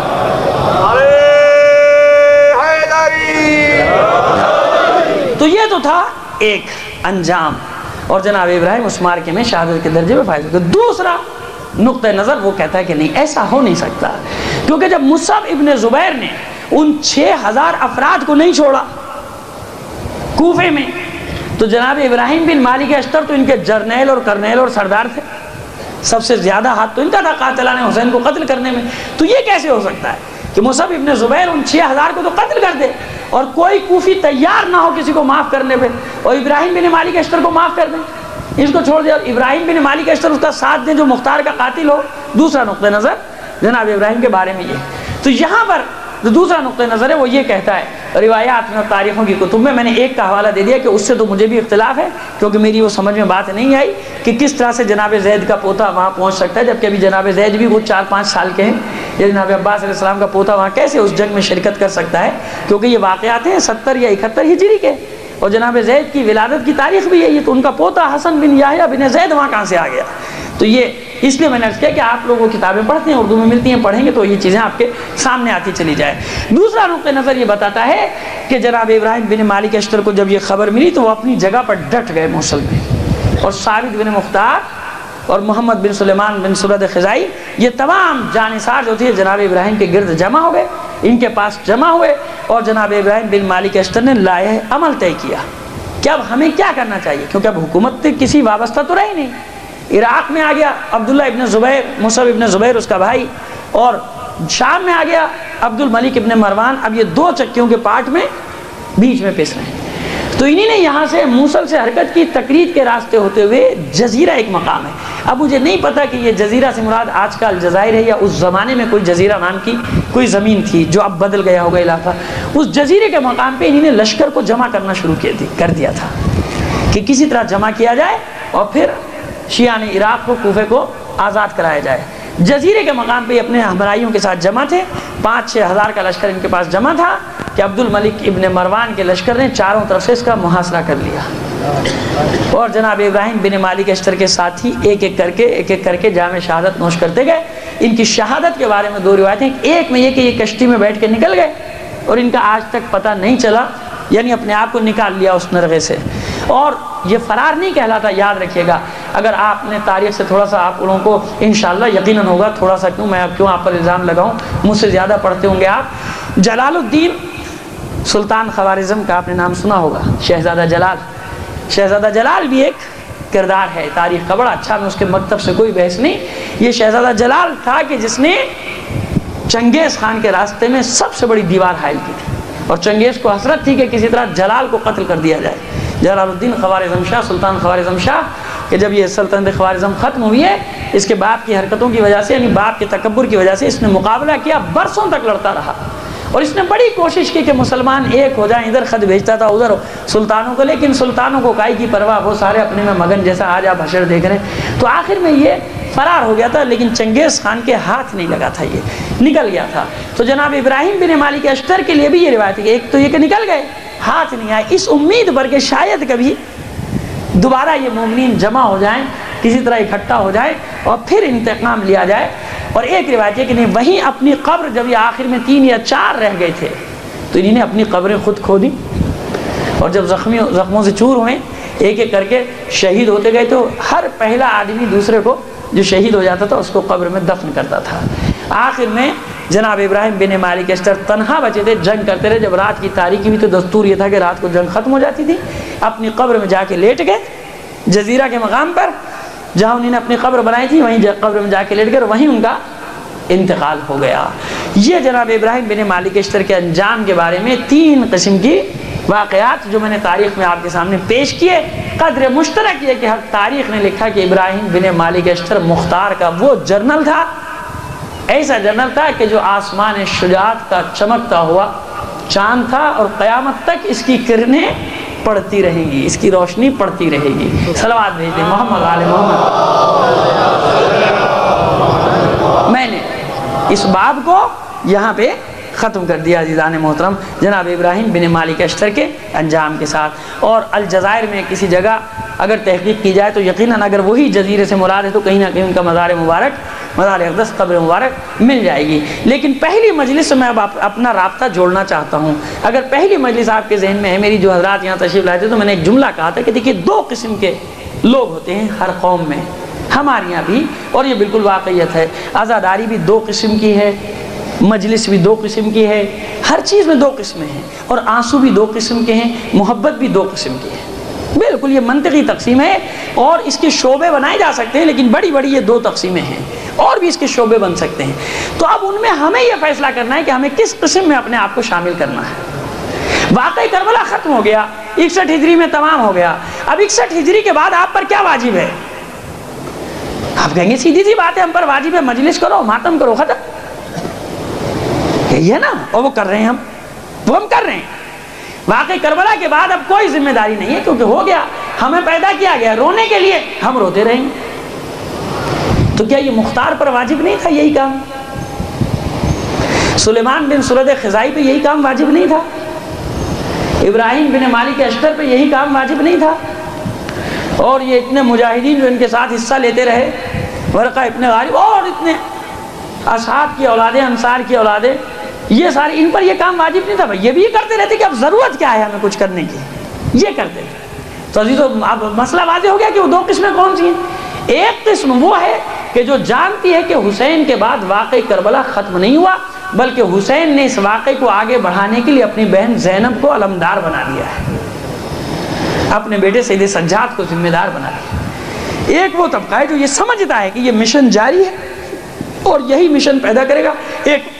تو یہ تو تھا ایک انجام، اور جناب ابراہیم اس معرکے میں شہادت کے درجے میں فائز ہو گئے۔ دوسرا نقطہ نظر وہ کہتا ہے کہ نہیں، ایسا ہو نہیں سکتا، کیونکہ جب مصعب ابن زبیر نے ان 6000 افراد کو نہیں چھوڑا کوفے میں، تو جناب ابراہیم بن مالک اشتر تو ان کے جرنیل اور کرنیل اور سردار تھے، سب سے زیادہ ہاتھ تو ان کا تھا قاتلان حسین کو قتل کرنے میں۔ تو یہ کیسے ہو سکتا ہے کہ مصعب ابن زبیر ان 6000 کو تو قتل کر دے اور کوئی کوفی تیار نہ ہو کسی کو معاف کرنے پہ، اور ابراہیم بن مالک اشتر کو معاف کر دیں، اس کو چھوڑ دیا، اور ابراہیم بن مالک اشتر اس کا ساتھ دیں جو مختار کا قاتل ہو۔ دوسرا نقطہ نظر جناب ابراہیم کے بارے میں یہ، تو یہاں پر جو دوسرا نقطہ نظر ہے وہ یہ کہتا ہے، روایات میں اور تاریخوں کی کتب میں نے ایک کا حوالہ دے دیا کہ اس سے تو مجھے بھی اختلاف ہے، کیونکہ میری وہ سمجھ میں بات نہیں آئی کہ کس طرح سے جناب زید کا پوتا وہاں پہنچ سکتا ہے، جبکہ ابھی جناب زید بھی وہ 4-5 سال کے ہیں، یا جناب عباس علیہ السلام کا پوتا وہاں کیسے اس جنگ میں شرکت کر سکتا ہے، کیونکہ یہ واقعات ہیں 70 یا 71 ہجری کے، اور جناب زید کی ولادت کی تاریخ بھی یہی ہے، تو ان کا پوتا حسن بن یحییٰ بن زید وہاں کہاں سے آ گیا؟ تو یہ اس لیے میں نے عرض کیا کہ آپ لوگوں کتابیں پڑھتے ہیں، اردو میں ملتی ہیں، پڑھیں گے تو یہ چیزیں آپ کے سامنے آتی چلی جائے۔ دوسرا نقطہ نظر یہ بتاتا ہے کہ جناب ابراہیم بن مالک اشتر کو جب یہ خبر ملی تو وہ اپنی جگہ پر ڈٹ گئے موصل میں، اور ثابت بن مختار اور محمد بن سلیمان بن سرد خزائی یہ تمام جانثار جو تھے جناب ابراہیم کے گرد جمع ہو گئے، ان کے پاس جمع ہوئے، اور جناب ابراہیم بن مالک اشتر نے لائحہ عمل طے کیا کہ اب ہمیں کیا کرنا چاہیے، کیونکہ اب حکومت کسی وابستہ تو رہی نہیں۔ عراق میں آ گیا عبداللہ ابن زبیر، مصعب ابن زبیر اس کا بھائی، اور شام میں آ گیا عبد الملک ابن مروان، اب یہ 2 چکیوں کے پارٹ میں بیچ میں پس رہے ہیں۔ تو انہی نے یہاں سے موصل سے حرکت کی، تکریت کے راستے ہوتے ہوئے جزیرہ ایک مقام ہے، اب مجھے نہیں پتا کہ یہ جزیرہ سے مراد آج کا الجزائر ہے یا اس زمانے میں کوئی جزیرہ نام کی کوئی زمین تھی جو اب بدل گیا ہوگا علاقہ، اس جزیرے کے مقام پہ انہی نے لشکر کو جمع کرنا شروع کر دیا تھا کہ کسی طرح جمع کیا جائے اور پھر شیعان عراق کو، کوفے کو آزاد کرایا جائے۔ جزیرے کے مقام پہ اپنے ہمراہیوں کے ساتھ جمع تھے، 5-6 ہزار کا لشکر ان کے پاس جمع تھا کہ عبد الملک ابن مروان کے لشکر نے چاروں طرف سے اس کا محاصرہ کر لیا، اور جناب ابراہیم بن مالک اشتر کے ساتھی ایک ایک کر کے جام شہادت نوش کرتے گئے۔ ان کی شہادت کے بارے میں 2 روایتیں، ایک میں یہ کہ یہ کشتی میں بیٹھ کے نکل گئے اور ان کا آج تک پتہ نہیں چلا، یعنی اپنے آپ کو نکال لیا اس نرغے سے، اور یہ فرار نہیں کہلاتا، یاد رکھیے گا۔ اگر آپ نے تاریخ سے تھوڑا سا، آپ لوگوں کو انشاءاللہ یقیناً ہوگا، تھوڑا سا کیوں آپ پر الزام لگاؤں، مجھ سے زیادہ پڑھتے ہوں گے آپ، جلال الدین سلطان خوارزم کا آپ نے نام سنا ہوگا، شہزادہ جلال بھی ایک کردار ہے تاریخ کا بڑا اچھا، میں اس کے مکتب سے کوئی بحث نہیں۔ یہ شہزادہ جلال تھا کہ جس نے چنگیز خان کے راستے میں سب سے بڑی دیوار حائل کی تھی، اور چنگیز کو حسرت تھی کہ کسی طرح جلال کو قتل کر دیا جائے۔ جلال الدین خوارزم شاہ، سلطان خوارزم شاہ، کہ جب یہ سلطنت خوارزم ختم ہوئی ہے، اس کے باپ کی حرکتوں کی وجہ سے، یعنی باپ کے تکبر کی وجہ سے اس نے مقابلہ کیا، برسوں تک لڑتا رہا، اور اس نے بڑی کوشش کی کہ مسلمان ایک ہو جائیں، ادھر خط بھیجتا تھا ادھر سلطانوں کو، لیکن سلطانوں کو کائی کی پرواہ، وہ سارے اپنے میں مگن، جیسا آج آپ حشر دیکھ رہے ہیں۔ تو آخر میں یہ فرار ہو گیا تھا، لیکن چنگیز خان کے ہاتھ نہیں لگا تھا، یہ نکل گیا تھا۔ تو جناب ابراہیم بن مالک اشتر کے لیے بھی یہ روایت ہے کہ ایک تو یہ کہ نکل گئے، ہاتھ نہیں آئے، اس امید پر کہ شاید کبھی دوبارہ یہ مومنین جمع ہو جائیں، کسی طرح اکٹھا ہو جائے اور پھر انتقام لیا جائے۔ اور ایک روایت ہے کہ نہیں، وہیں اپنی قبر، جب یہ آخر میں 3 یا 4 رہ گئے تھے تو انہوں نے اپنی قبریں خود کھو دی، اور جب زخموں سے چور ہوئے، ایک ایک کر کے شہید ہوتے گئے، تو ہر پہلا آدمی دوسرے کو جو شہید ہو جاتا تھا اس کو قبر میں دفن کرتا تھا۔ آخر میں جناب ابراہیم بن مالک اشتر تنہا بچے تھے، جنگ کرتے رہے، جب رات کی تاریکی ہوئی تو دستور یہ تھا کہ رات کو جنگ ختم ہو جاتی تھی، اپنی قبر میں جا کے لیٹ گئے، جزیرہ کے مقام پر جہاں انہوں نے اپنی قبر بنائی تھی، وہیں قبر میں جا کے لیٹ گئے، اور وہیں ان کا انتقال ہو گیا۔ یہ جناب ابراہیم بن مالک اشتر کے انجام کے بارے میں 3 قسم کی واقعات جو میں نے تاریخ میں آپ کے سامنے پیش کیے۔ قدر مشترک یہ کہ ہر تاریخ نے لکھا کہ ابراہیم بن مالک اشتر مختار کا وہ جرنل تھا، ایسا جرنل تھا کہ جو آسمان شجاعت کا چمکتا ہوا چاند تھا، اور قیامت تک اس کی کرنیں پڑتی رہیں گی، اس کی روشنی پڑتی رہے گی۔ صلوات بھیج دیں محمد آل محمد۔ میں نے اس باب کو یہاں پہ ختم کر دیا عزیزان محترم جناب ابراہیم بن مالک اشتر کے انجام کے ساتھ۔ اور الجزائر میں کسی جگہ اگر تحقیق کی جائے تو یقیناً اگر وہی جزیرے سے مراد ہے تو کہیں نہ کہیں ان کا مزار مبارک، مزار اقدس، قبر مبارک مل جائے گی۔ لیکن پہلی مجلس سے میں اب اپنا رابطہ جوڑنا چاہتا ہوں۔ اگر پہلی مجلس آپ کے ذہن میں ہے، میری جو حضرات یہاں تشریف لائے تھے، تو میں نے ایک جملہ کہا تھا کہ دیکھیے 2 قسم کے لوگ ہوتے ہیں ہر قوم میں، ہمارے یہاں بھی، اور یہ بالکل واقعیت ہے۔ عزاداری بھی 2 قسم کی ہے، مجلس بھی 2 قسم کی ہے، ہر چیز میں 2 قسمیں ہیں، اور آنسو بھی 2 قسم کے ہیں، محبت بھی 2 قسم کی ہے۔ بالکل یہ منطقی تقسیم ہے، اور اس کے شعبے بنائے جا سکتے ہیں، لیکن بڑی بڑی یہ 2 تقسیمیں ہیں، اور بھی اس کے شعبے بن سکتے ہیں۔ تو اب ان میں ہمیں یہ فیصلہ کرنا ہے کہ ہمیں کس قسم میں اپنے آپ کو شامل کرنا ہے۔ واقعی کربلا ختم ہو گیا، 61 ہجری میں تمام ہو گیا، اب 61 ہجری کے بعد آپ پر کیا واجب ہے؟ آپ کہیں گے سیدھی سی بات ہے، ہم پر واجب ہے مجلس کرو، ماتم کرو، ختم، یہی ہے نا، اور وہ کر رہے ہیں، وہ ہم کر رہے ہیں۔ واقعی کربلا کے بعد اب کوئی ذمہ داری نہیں ہے، کیونکہ ہو گیا، ہمیں پیدا کیا گیا رونے کے لیے، ہم روتے رہیں گے۔ تو کیا یہ مختار پر واجب نہیں تھا یہی کام؟ سلیمان بن سرد خزائی پہ یہی کام واجب نہیں تھا؟ ابراہیم بن مالک اشتر پہ یہی کام واجب نہیں تھا؟ اور یہ اتنے مجاہدین جو ان کے ساتھ حصہ لیتے رہے، ورقہ ابن غالب اور اتنے اصحاب کی اولادیں، انصار کی اولادیں، یہ سارے، ان پر یہ کام واجب نہیں تھا؟ بھائی یہ بھی کرتے رہتے کہ اب ضرورت کیا ہے ہمیں کچھ کرنے کی، یہ کرتے تھے۔ تو عزیزو اب مسئلہ واضح ہو گیا کہ وہ 2 قسمیں کون سی ہیں۔ ایک قسم وہ ہے کہ جو جانتی ہے کہ حسین کے بعد واقعی کربلا ختم نہیں ہوا، بلکہ حسین نے اس واقعے کو آگے بڑھانے کے لیے اپنی بہن زینب کو علمدار بنا دیا ہے، اپنے بیٹے سید سجاد کو ذمہ دار بنا دیا۔ ایک وہ طبقہ ہے جو یہ سمجھتا ہے کہ یہ مشن جاری ہے اور یہی مشن پیدا کرے گا۔ ایک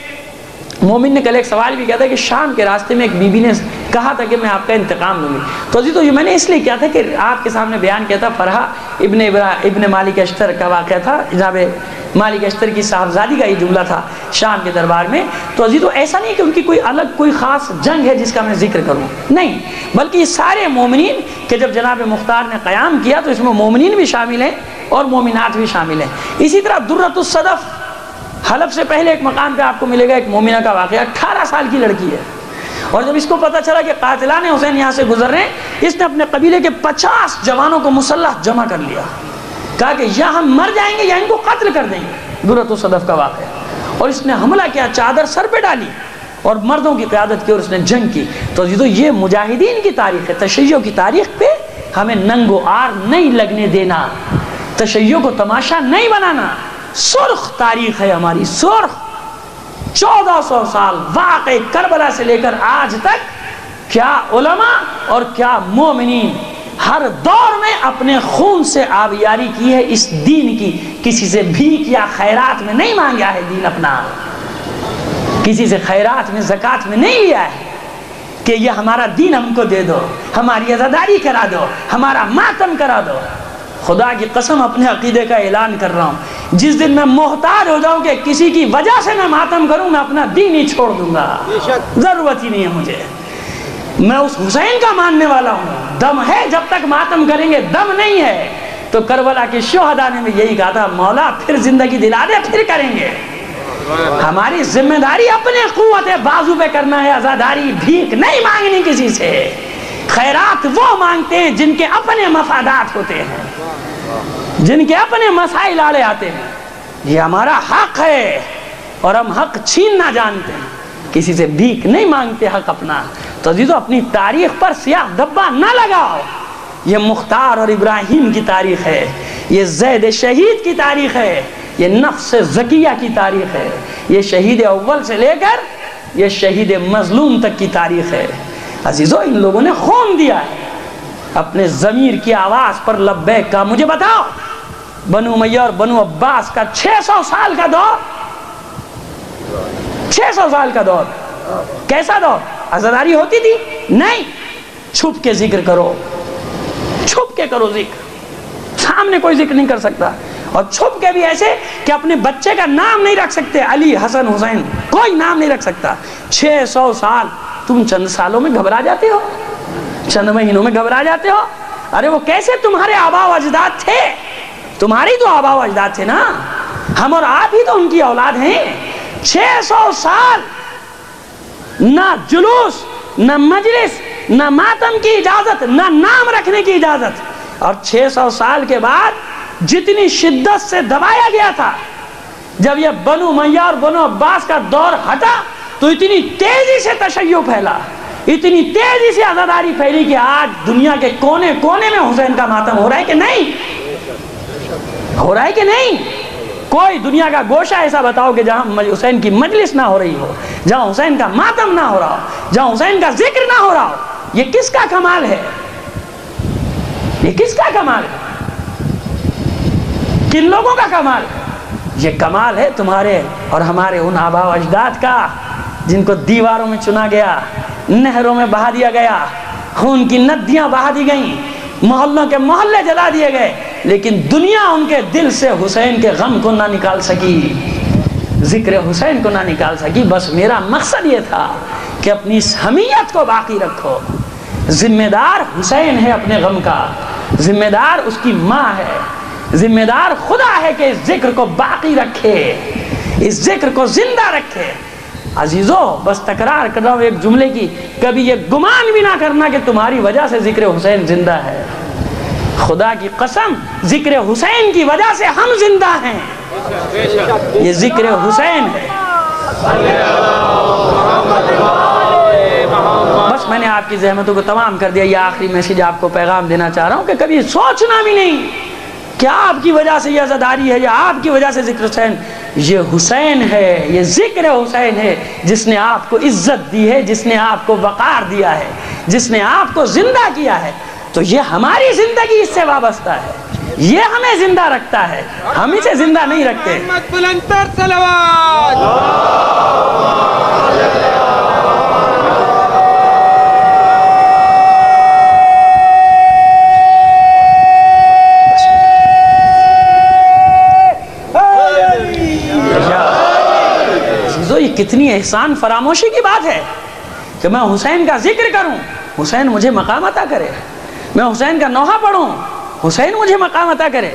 مومن نے کل ایک سوال بھی کیا تھا کہ شام کے راستے میں ایک بی بی نے کہا تھا کہ میں آپ کا انتقام لوں گی، تو عزیزو یہ میں نے اس لیے کیا تھا کہ آپ کے سامنے بیان کیا تھا فرحہ ابن مالک اشتر کا واقعہ تھا، جناب مالک اشتر کی صاحبزادی کا یہ جملہ تھا شام کے دربار میں۔ تو عزیزو ایسا نہیں کہ ان کی کوئی الگ کوئی خاص جنگ ہے جس کا میں ذکر کروں، نہیں، بلکہ یہ سارے مومنین کہ جب جناب مختار نے قیام کیا تو اس میں مومنین بھی شامل ہیں اور مومنات بھی شامل ہیں۔ اسی طرح درۃ الصدف، حلب سے پہلے ایک مقام پہ آپ کو ملے گا ایک مومنہ کا واقعہ، 18 سال کی لڑکی ہے، اور جب اس کو پتہ چلا کہ قاتلان حسین یہاں سے گزر رہے ہیں، اس نے اپنے قبیلے کے 50 جوانوں کو مسلح جمع کر لیا، کہا کہ یا ہم مر جائیں گے یا ان کو قتل کر دیں گے، درۃ الصدف کا واقعہ۔ اور اس نے حملہ کیا، چادر سر پہ ڈالی اور مردوں کی قیادت کی اور اس نے جنگ کی۔ تو یہ مجاہدین کی تاریخ ہے، تشیع کی تاریخ پہ ہمیں ننگ و آر نہیں لگنے دینا، تشیع کو تماشا نہیں بنانا۔ سرخ تاریخ ہے ہماری، سرخ 1400 سال واقعی کربلا سے لے کر آج تک، کیا علماء اور کیا مومنین ہر دور میں اپنے خون سے آبیاری کی ہے اس دین کی، کسی سے بھیک یا خیرات میں نہیں مانگا ہے دین اپنا، کسی سے خیرات میں زکوٰۃ میں نہیں لیا ہے کہ یہ ہمارا دین ہم کو دے دو، ہماری عزاداری کرا دو، ہمارا ماتم کرا دو۔ خدا کی قسم اپنے عقیدے کا اعلان کر رہا ہوں، جس دن میں محتاج ہو جاؤں کہ کسی کی وجہ سے میں ماتم کروں، میں اپنا دین ہی چھوڑ دوں گا، ضرورت ہی نہیں ہے مجھے، میں اس حسین کا ماننے والا ہوں۔ دم ہے جب تک ماتم کریں گے، دم نہیں ہے۔ تو کربلا کے شہداء نے بھی یہی کہا تھا، مولا پھر زندگی دلا دے، پھر کریں گے۔ ہماری ذمہ داری اپنے قوت بازو پہ کرنا ہے، عزاداری بھیک نہیں مانگنی کسی سے۔ خیرات وہ مانگتے ہیں جن کے اپنے مفادات ہوتے ہیں، جن کے اپنے مسائل آڑے آتے ہیں، یہ ہمارا حق ہے اور ہم حق چھیننا جانتے ہیں، کسی سے بھیک نہیں مانگتے حق اپنا۔ تو عزیزو اپنی تاریخ پر سیاہ دبا نہ لگاؤ، یہ مختار اور ابراہیم کی تاریخ ہے، یہ زید شہید کی تاریخ ہے، یہ نفس زکیہ کی تاریخ ہے، یہ شہید اول سے لے کر یہ شہید مظلوم تک کی تاریخ ہے۔ عزیزو ان لوگوں نے خون دیا ہے اپنے ضمیر کی آواز پر لبیک کا۔ مجھے بتاؤ بنو امیہ اور بنو عباس کا 600 سال کا دور، 600 سال کا دور، کیسا دور؟ عزاداری ہوتی تھی؟ نہیں، چھپ کے ذکر کرو، چھپ کے کرو ذکر، سامنے کوئی ذکر نہیں کر سکتا، اور چھپ کے بھی ایسے کہ اپنے بچے کا نام نہیں رکھ سکتے، علی حسن حسین کوئی نام نہیں رکھ سکتا۔ 600 سال، تم چند سالوں میں گھبرا جاتے ہو، چند مہینوں میں گھبرا جاتے ہو؟ ارے وہ کیسے تمہارے آبا و اجداد تھے، تمہاری تو آبا و اجداد تھے نا، ہم اور آپ ہی تو ان کی اولاد ہیں۔ 600 سال نہ جلوس، نہ مجلس، نہ ماتم کی اجازت، نہ نام رکھنے کی اجازت۔ اور 600 سال کے بعد جتنی شدت سے دبایا گیا تھا، جب یہ بنو امیہ اور بنو عباس کا دور ہٹا تو اتنی تیزی سے تشیع پھیلا، اتنی تیزی سے عزاداری پھیلی کہ آج دنیا کے کونے کونے میں حسین کا ماتم ہو رہا ہے کہ نہیں؟ ہو رہا ہے کہ نہیں؟ کوئی دنیا کا گوشہ ایسا بتاؤ کہ جہاں حسین کی مجلس نہ ہو رہی ہو، جہاں حسین کا ماتم نہ ہو رہا ہو، جہاں حسین کا ذکر نہ ہو رہا ہو۔ یہ کس کا کمال ہے؟ یہ کس کا کمال ہے؟ کن لوگوں کا کمال ہے؟ یہ کمال ہے تمہارے اور ہمارے ان آبا و اجداد کا، جن کو دیواروں میں چنا گیا، نہروں میں بہا دیا گیا، خون کی ندیاں بہا دی گئیں، محلوں کے محلے جلا دیے گئے، لیکن دنیا ان کے دل سے حسین کے غم کو نہ نکال سکی، ذکر حسین کو نہ نکال سکی۔ بس میرا مقصد یہ تھا کہ اپنی اس حمیت کو باقی رکھو۔ ذمہ دار حسین ہے اپنے غم کا، ذمہ دار اس کی ماں ہے، ذمہ دار خدا ہے کہ اس ذکر کو باقی رکھے، اس ذکر کو زندہ رکھے۔ عزیزو، بس تکرار کر رہا ہوں ایک جملے کی، کبھی یہ گمان بھی نہ کرنا کہ تمہاری وجہ سے ذکر حسین زندہ ہے۔ خدا کی قسم، ذکر حسین کی وجہ سے ہم زندہ ہیں، یہ ذکر حسین ہے۔ بس میں نے آپ کی زحمتوں کو تمام کر دیا۔ یہ آخری میسیج آپ کو پیغام دینا چاہ رہا ہوں کہ کبھی سوچنا بھی نہیں کیا آپ کی وجہ سے یہ عزاداری ہے یا آپ کی وجہ سے ذکر حسین۔ یہ حسین ہے، یہ ذکر حسین ہے جس نے آپ کو عزت دی ہے، جس نے آپ کو وقار دیا ہے، جس نے آپ کو زندہ کیا ہے۔ تو یہ ہماری زندگی اس سے وابستہ ہے، یہ ہمیں زندہ رکھتا ہے، ہم اسے زندہ نہیں رکھتے۔ یہ کتنی احسان فراموشی کی بات ہے کہ میں حسین کا ذکر کروں، حسین مجھے مقام عطا کرے، میں حسین کا نوحہ پڑھوں، حسین مجھے مقام عطا کرے،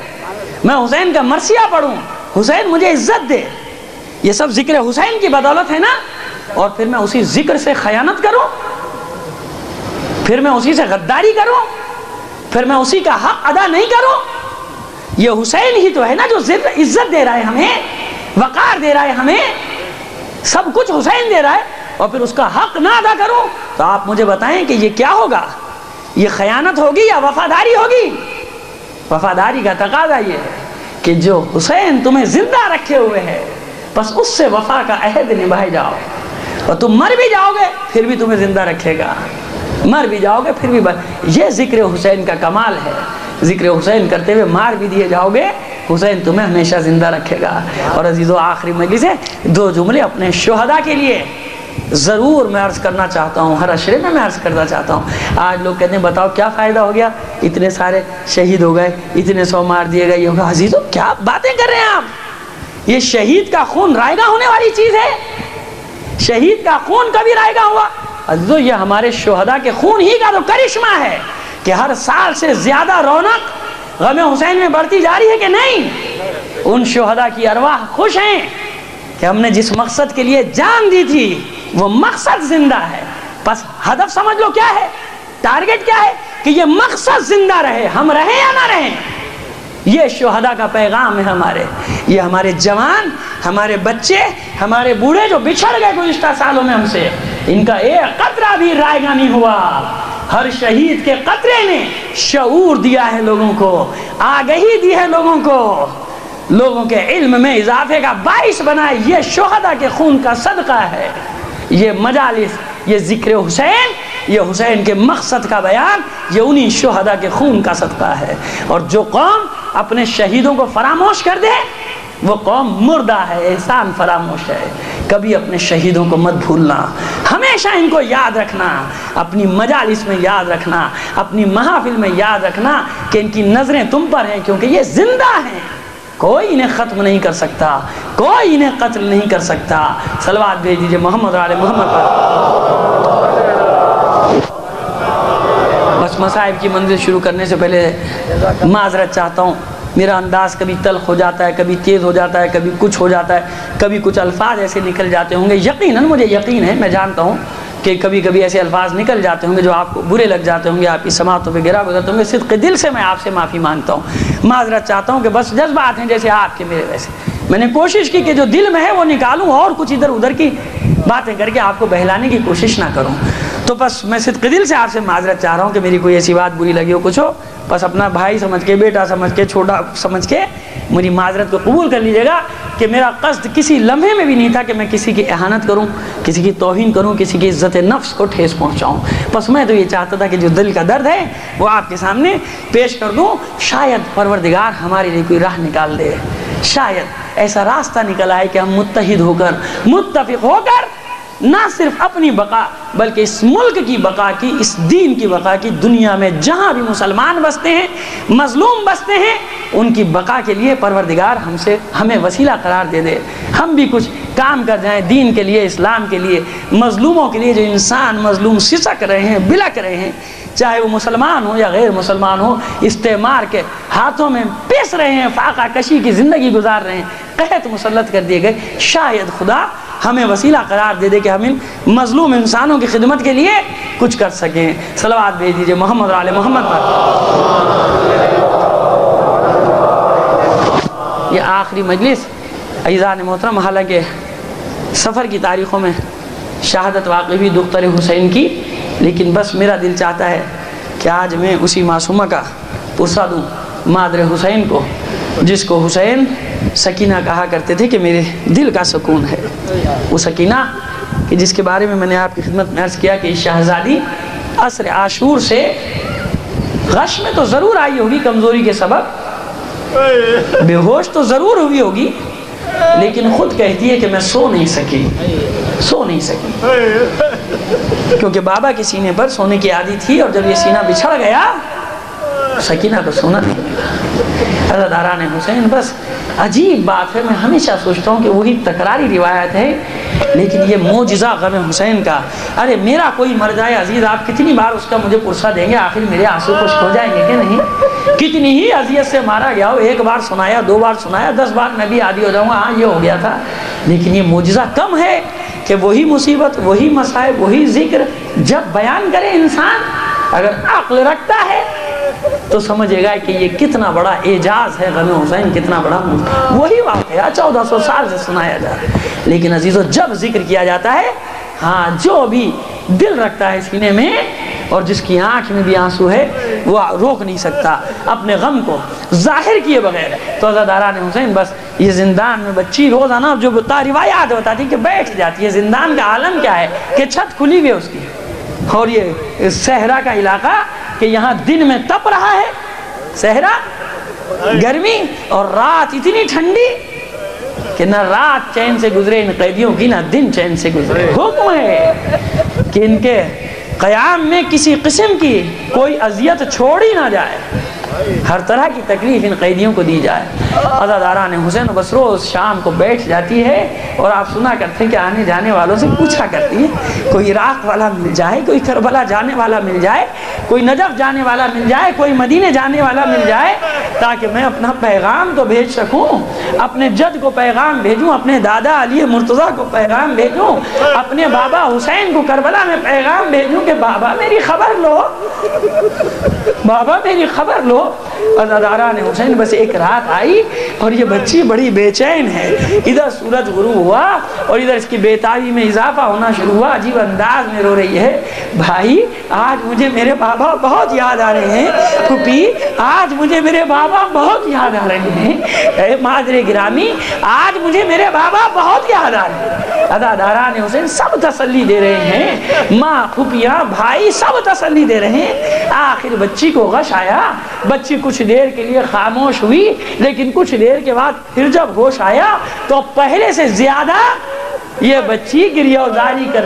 میں حسین کا مرثیہ پڑھوں، حسین مجھے عزت دے۔ یہ سب ذکر حسین کی بدولت ہے نا، اور پھر میں اسی ذکر سے خیانت کروں، پھر میں اسی سے غداری کروں، پھر میں اسی کا حق ادا نہیں کروں۔ یہ حسین ہی تو ہے نا جو عزت دے رہا ہے ہمیں، وقار دے رہا ہے ہمیں، سب کچھ حسین دے رہا ہے، اور پھر اس کا حق نہ ادا کروں تو آپ مجھے بتائیں کہ یہ کیا ہوگا؟ یہ خیانت ہوگی یا وفاداری ہوگی؟ وفاداری کا تقاضا یہ ہے کہ جو حسین تمہیں زندہ رکھے ہوئے ہے بس اس سے وفا کا عہد نبھائے جاؤ، اور تم مر بھی جاؤ گے پھر بھی تمہیں زندہ رکھے گا، مر بھی جاؤ گے پھر بھی یہ ذکر حسین کا کمال ہے۔ ذکر حسین کرتے ہوئے مار بھی دیے جاؤ گے، حسین تمہیں ہمیشہ زندہ رکھے گا۔ اور عزیزو، آخری مجلس ہے، 2 جملے اپنے شہداء کے لیے ضرور میں عرض کرنا چاہتا ہوں، ہر عشرے میں عرض کرنا چاہتا ہوں۔ آج لوگ کہتے ہیں بتاؤ کیا فائدہ ہو گیا، اتنے سارے شہید ہو گئے، اتنے 100 مار دیے گئے، یہ ہوگا۔ عزیزو، کیا باتیں کر رہے ہیں آپ؟ یہ شہید کا خون رائے گاں ہونے والی چیز ہے؟ شہید کا خون کبھی رائے گاں ہوا؟ عزیزو، یہ ہمارے شہداء کے خون ہی کا تو کرشمہ ہے کہ ہر سال سے زیادہ رونق غم حسین میں بڑھتی جا رہی ہے کہ نہیں؟ ان شہداء کی ارواح خوش ہیں کہ ہم نے جس مقصد کے لیے جان دی تھی وہ مقصد زندہ ہے۔ بس ہدف سمجھ لو کیا ہے، ٹارگٹ کیا ہے، کہ یہ مقصد زندہ رہے، ہم رہیں یا نہ رہیں۔ یہ شہداء کا پیغام ہے ہمارے، یہ ہمارے جوان، ہمارے بچے، ہمارے بوڑھے جو بچھڑ گئے گزشتہ سالوں میں ہم سے، ان کا ایک قطرہ بھی رائے گاں نہیں ہوا۔ ہر شہید کے قطرے نے شعور دیا ہے لوگوں کو، آگہی دی ہے لوگوں کو، لوگوں کے علم میں اضافے کا باعث بنا ہے۔ یہ شہداء کے خون کا صدقہ ہے، یہ مجالس، یہ ذکر حسین، یہ حسین کے مقصد کا بیان، یہ انہی شہداء کے خون کا صدقہ ہے۔ اور جو قوم اپنے شہیدوں کو فراموش کر دے وہ قوم مردہ ہے، احسان فراموش ہے۔ کبھی اپنے شہیدوں کو مت بھولنا، ہمیشہ ان کو یاد رکھنا، اپنی مجالس میں یاد رکھنا، اپنی محافل میں یاد رکھنا کہ ان کی نظریں تم پر ہیں، کیونکہ یہ زندہ ہیں، کوئی انہیں ختم نہیں کر سکتا، کوئی انہیں قتل نہیں کر سکتا۔ صلوات بھیج دیجئے محمد علی محمد پر۔ بس مصائب کی منزل شروع کرنے سے پہلے معذرت چاہتا ہوں، میرا انداز کبھی تلخ ہو جاتا ہے، کبھی تیز ہو جاتا ہے، کبھی کچھ ہو جاتا ہے، کبھی کچھ الفاظ ایسے نکل جاتے ہوں گے، یقیناً مجھے یقین ہے، میں جانتا ہوں کہ کبھی کبھی ایسے الفاظ نکل جاتے ہوں گے جو آپ کو برے لگ جاتے ہوں گے، آپ کی سماعتوں پہ گرا گزرتے ہوں گے۔ صدق دل سے میں آپ سے معافی مانگتا ہوں، معذرت چاہتا ہوں کہ بس جذبات ہیں جیسے آپ کے میرے ویسے، میں نے کوشش کی کہ جو دل میں ہے وہ نکالوں اور کچھ ادھر ادھر کی باتیں کر کے آپ کو بہلانے کی کوشش نہ کروں۔ تو بس میں صدق دل سے آپ سے معذرت چاہ رہا ہوں کہ میری کوئی ایسی بات بری لگی ہو، کچھ ہو، بس اپنا بھائی سمجھ کے، بیٹا سمجھ کے، چھوٹا سمجھ کے میری معذرت کو قبول کر لیجیے گا کہ میرا قصد کسی لمحے میں بھی نہیں تھا کہ میں کسی کی اہانت کروں، کسی کی توہین کروں، کسی کی عزت نفس کو ٹھیس پہنچاؤں۔ بس میں تو یہ چاہتا تھا کہ جو دل کا درد ہے وہ آپ کے سامنے پیش کر دوں، شاید پروردگار ہمارے لیے کوئی راہ نکال دے، شاید ایسا راستہ نکل آئے کہ ہم متحد ہو کر، متفق ہو کر نہ صرف اپنی بقا بلکہ اس ملک کی بقا کی، اس دین کی بقا کی، دنیا میں جہاں بھی مسلمان بستے ہیں، مظلوم بستے ہیں، ان کی بقا کے لیے پروردگار ہمیں وسیلہ قرار دے دے، ہم بھی کچھ کام کر جائیں دین کے لیے، اسلام کے لیے، مظلوموں کے لیے۔ جو انسان مظلوم سسک رہے ہیں، بلک رہے ہیں، چاہے وہ مسلمان ہو یا غیر مسلمان ہو، استعمار کے ہاتھوں میں پیس رہے ہیں، فاقہ کشی کی زندگی گزار رہے ہیں، قحط مسلط کر دیے گئے، شاید خدا ہمیں وسیلہ قرار دے دے کہ ہم ان مظلوم انسانوں کی خدمت کے لیے کچھ کر سکیں۔ صلوات بھیج دیجئے محمد اور آل محمد پر۔ یہ آخری مجلس عزیزان محترم، حالانکہ سفر کی تاریخوں میں شہادت واقع ہوئی دختر حسین کی، لیکن بس میرا دل چاہتا ہے کہ آج میں اسی معصومہ کا پرسہ دوں، مادر حسین کو، جس کو حسین سکینہ کہا کرتے تھے کہ میرے دل کا سکون ہے۔ وہ سکینہ کہ جس کے بارے میں نے آپ کی خدمت میں عرض کیا کہ شہزادی عصر عاشور سے غش میں تو ضرور آئی ہوگی کمزوری کے سبب، بے ہوش تو ضرور ہوئی ہوگی، لیکن خود کہتی ہے کہ میں سو نہیں سکی، کیونکہ بابا کے سینے پر سونے کی عادی تھی، اور جب یہ سینہ بچھڑ گیا سکینہ کو سونا نہیں ملا۔ عزاداران حسین، بس عجیب بات ہے، میں ہمیشہ سوچتا ہوں کہ وہی تکراری روایت ہے، لیکن یہ معجزہ غم حسین کا۔ ارے میرا کوئی مر جائے عزیز، آپ کتنی بار اس کا مجھے پرسہ دیں گے، آخر میرے آنسو خشک ہو جائیں گے کہ نہیں؟ کتنی ہی اذیت سے مارا گیا ہو، ایک بار سنایا، 2 بار سنایا، 10 بار میں بھی عادی ہو جاؤں گا، ہاں یہ ہو گیا تھا، لیکن یہ معجزہ کم ہے کہ وہی مصیبت، وہی مصائب، وہی ذکر جب بیان کرے انسان، اگر عقل رکھتا ہے تو سمجھے گا کہ یہ کتنا بڑا اعجاز ہے، غم حسین کتنا بڑا وہی واقعہ 1400 سال سے سنایا جا رہا ہے، لیکن عزیزو جب ذکر کیا جاتا ہے، ہاں جو بھی دل رکھتا ہے سینے میں اور جس کی آنکھ میں بھی آنسو ہے، وہ روک نہیں سکتا اپنے غم کو ظاہر کیے بغیر۔ تو عزاداران حسین، بس یہ زندان میں بچی روزانہ جو روایات بتاتی کہ بیٹھ جاتی ہے، زندان کا عالم کیا ہے کہ چھت کھلی ہوئی ہے اس کی، اور یہ صحرا کا علاقہ کہ یہاں دن میں تپ رہا ہے، صحرا گرمی، اور رات اتنی ٹھنڈی کہ نہ رات چین سے گزرے ان قیدیوں کی، نہ دن چین سے گزرے۔ حکم ہے کہ ان کے قیام میں کسی قسم کی کوئی اذیت چھوڑی نہ جائے، ہر طرح کی تکلیف ان قیدیوں کو دی جائے۔ عزاداران حسین بس روز شام کو بیٹھ جاتی ہے، اور آپ سنا کرتے ہیں کہ آنے جانے والوں سے پوچھا کرتی ہے، کوئی عراق والا مل جائے، کوئی کربلا جانے والا مل جائے، کوئی نجف جانے والا مل جائے، کوئی مدینے جانے والا مل جائے، تاکہ میں اپنا پیغام تو بھیج سکوں، اپنے جد کو پیغام بھیجوں، اپنے دادا علی مرتضیٰ کو پیغام بھیجوں، اپنے بابا حسین کو کربلا میں پیغام بھیجوں کہ بابا میری خبر لو، بابا میری خبر لو۔ عزاداران حسین بس ایک رات آئی اور یہ بچی بڑی بے چین ہے، ادھر سورج غروب ہوا اور ادھر اس کی بیتابی میں اضافہ ہونا شروع ہوا، عجیب انداز میں رو رہی ہے، بھائی آج مجھے میرے بابا بہت یاد آ رہے ہیں، پھوپھی آج مجھے میرے بابا بہت یاد آ رہے ہیں، اے مادر گرامی آج مجھے میرے بابا بہت یاد آ رہے ہیں۔ عزاداران حسین سب تسلی دے رہے ہیں، ماں، پھوپھیاں، بھائی سب تسلی دے رہے ہیں۔ آخر بچی کو غش آیا، بچی کچھ دیر کے لیے خاموش ہوئی، لیکن کچھ دیر کے بعد پھر جب ہوش آیا تو پہلے سے زیادہ یہ بچی گریہ زاری کر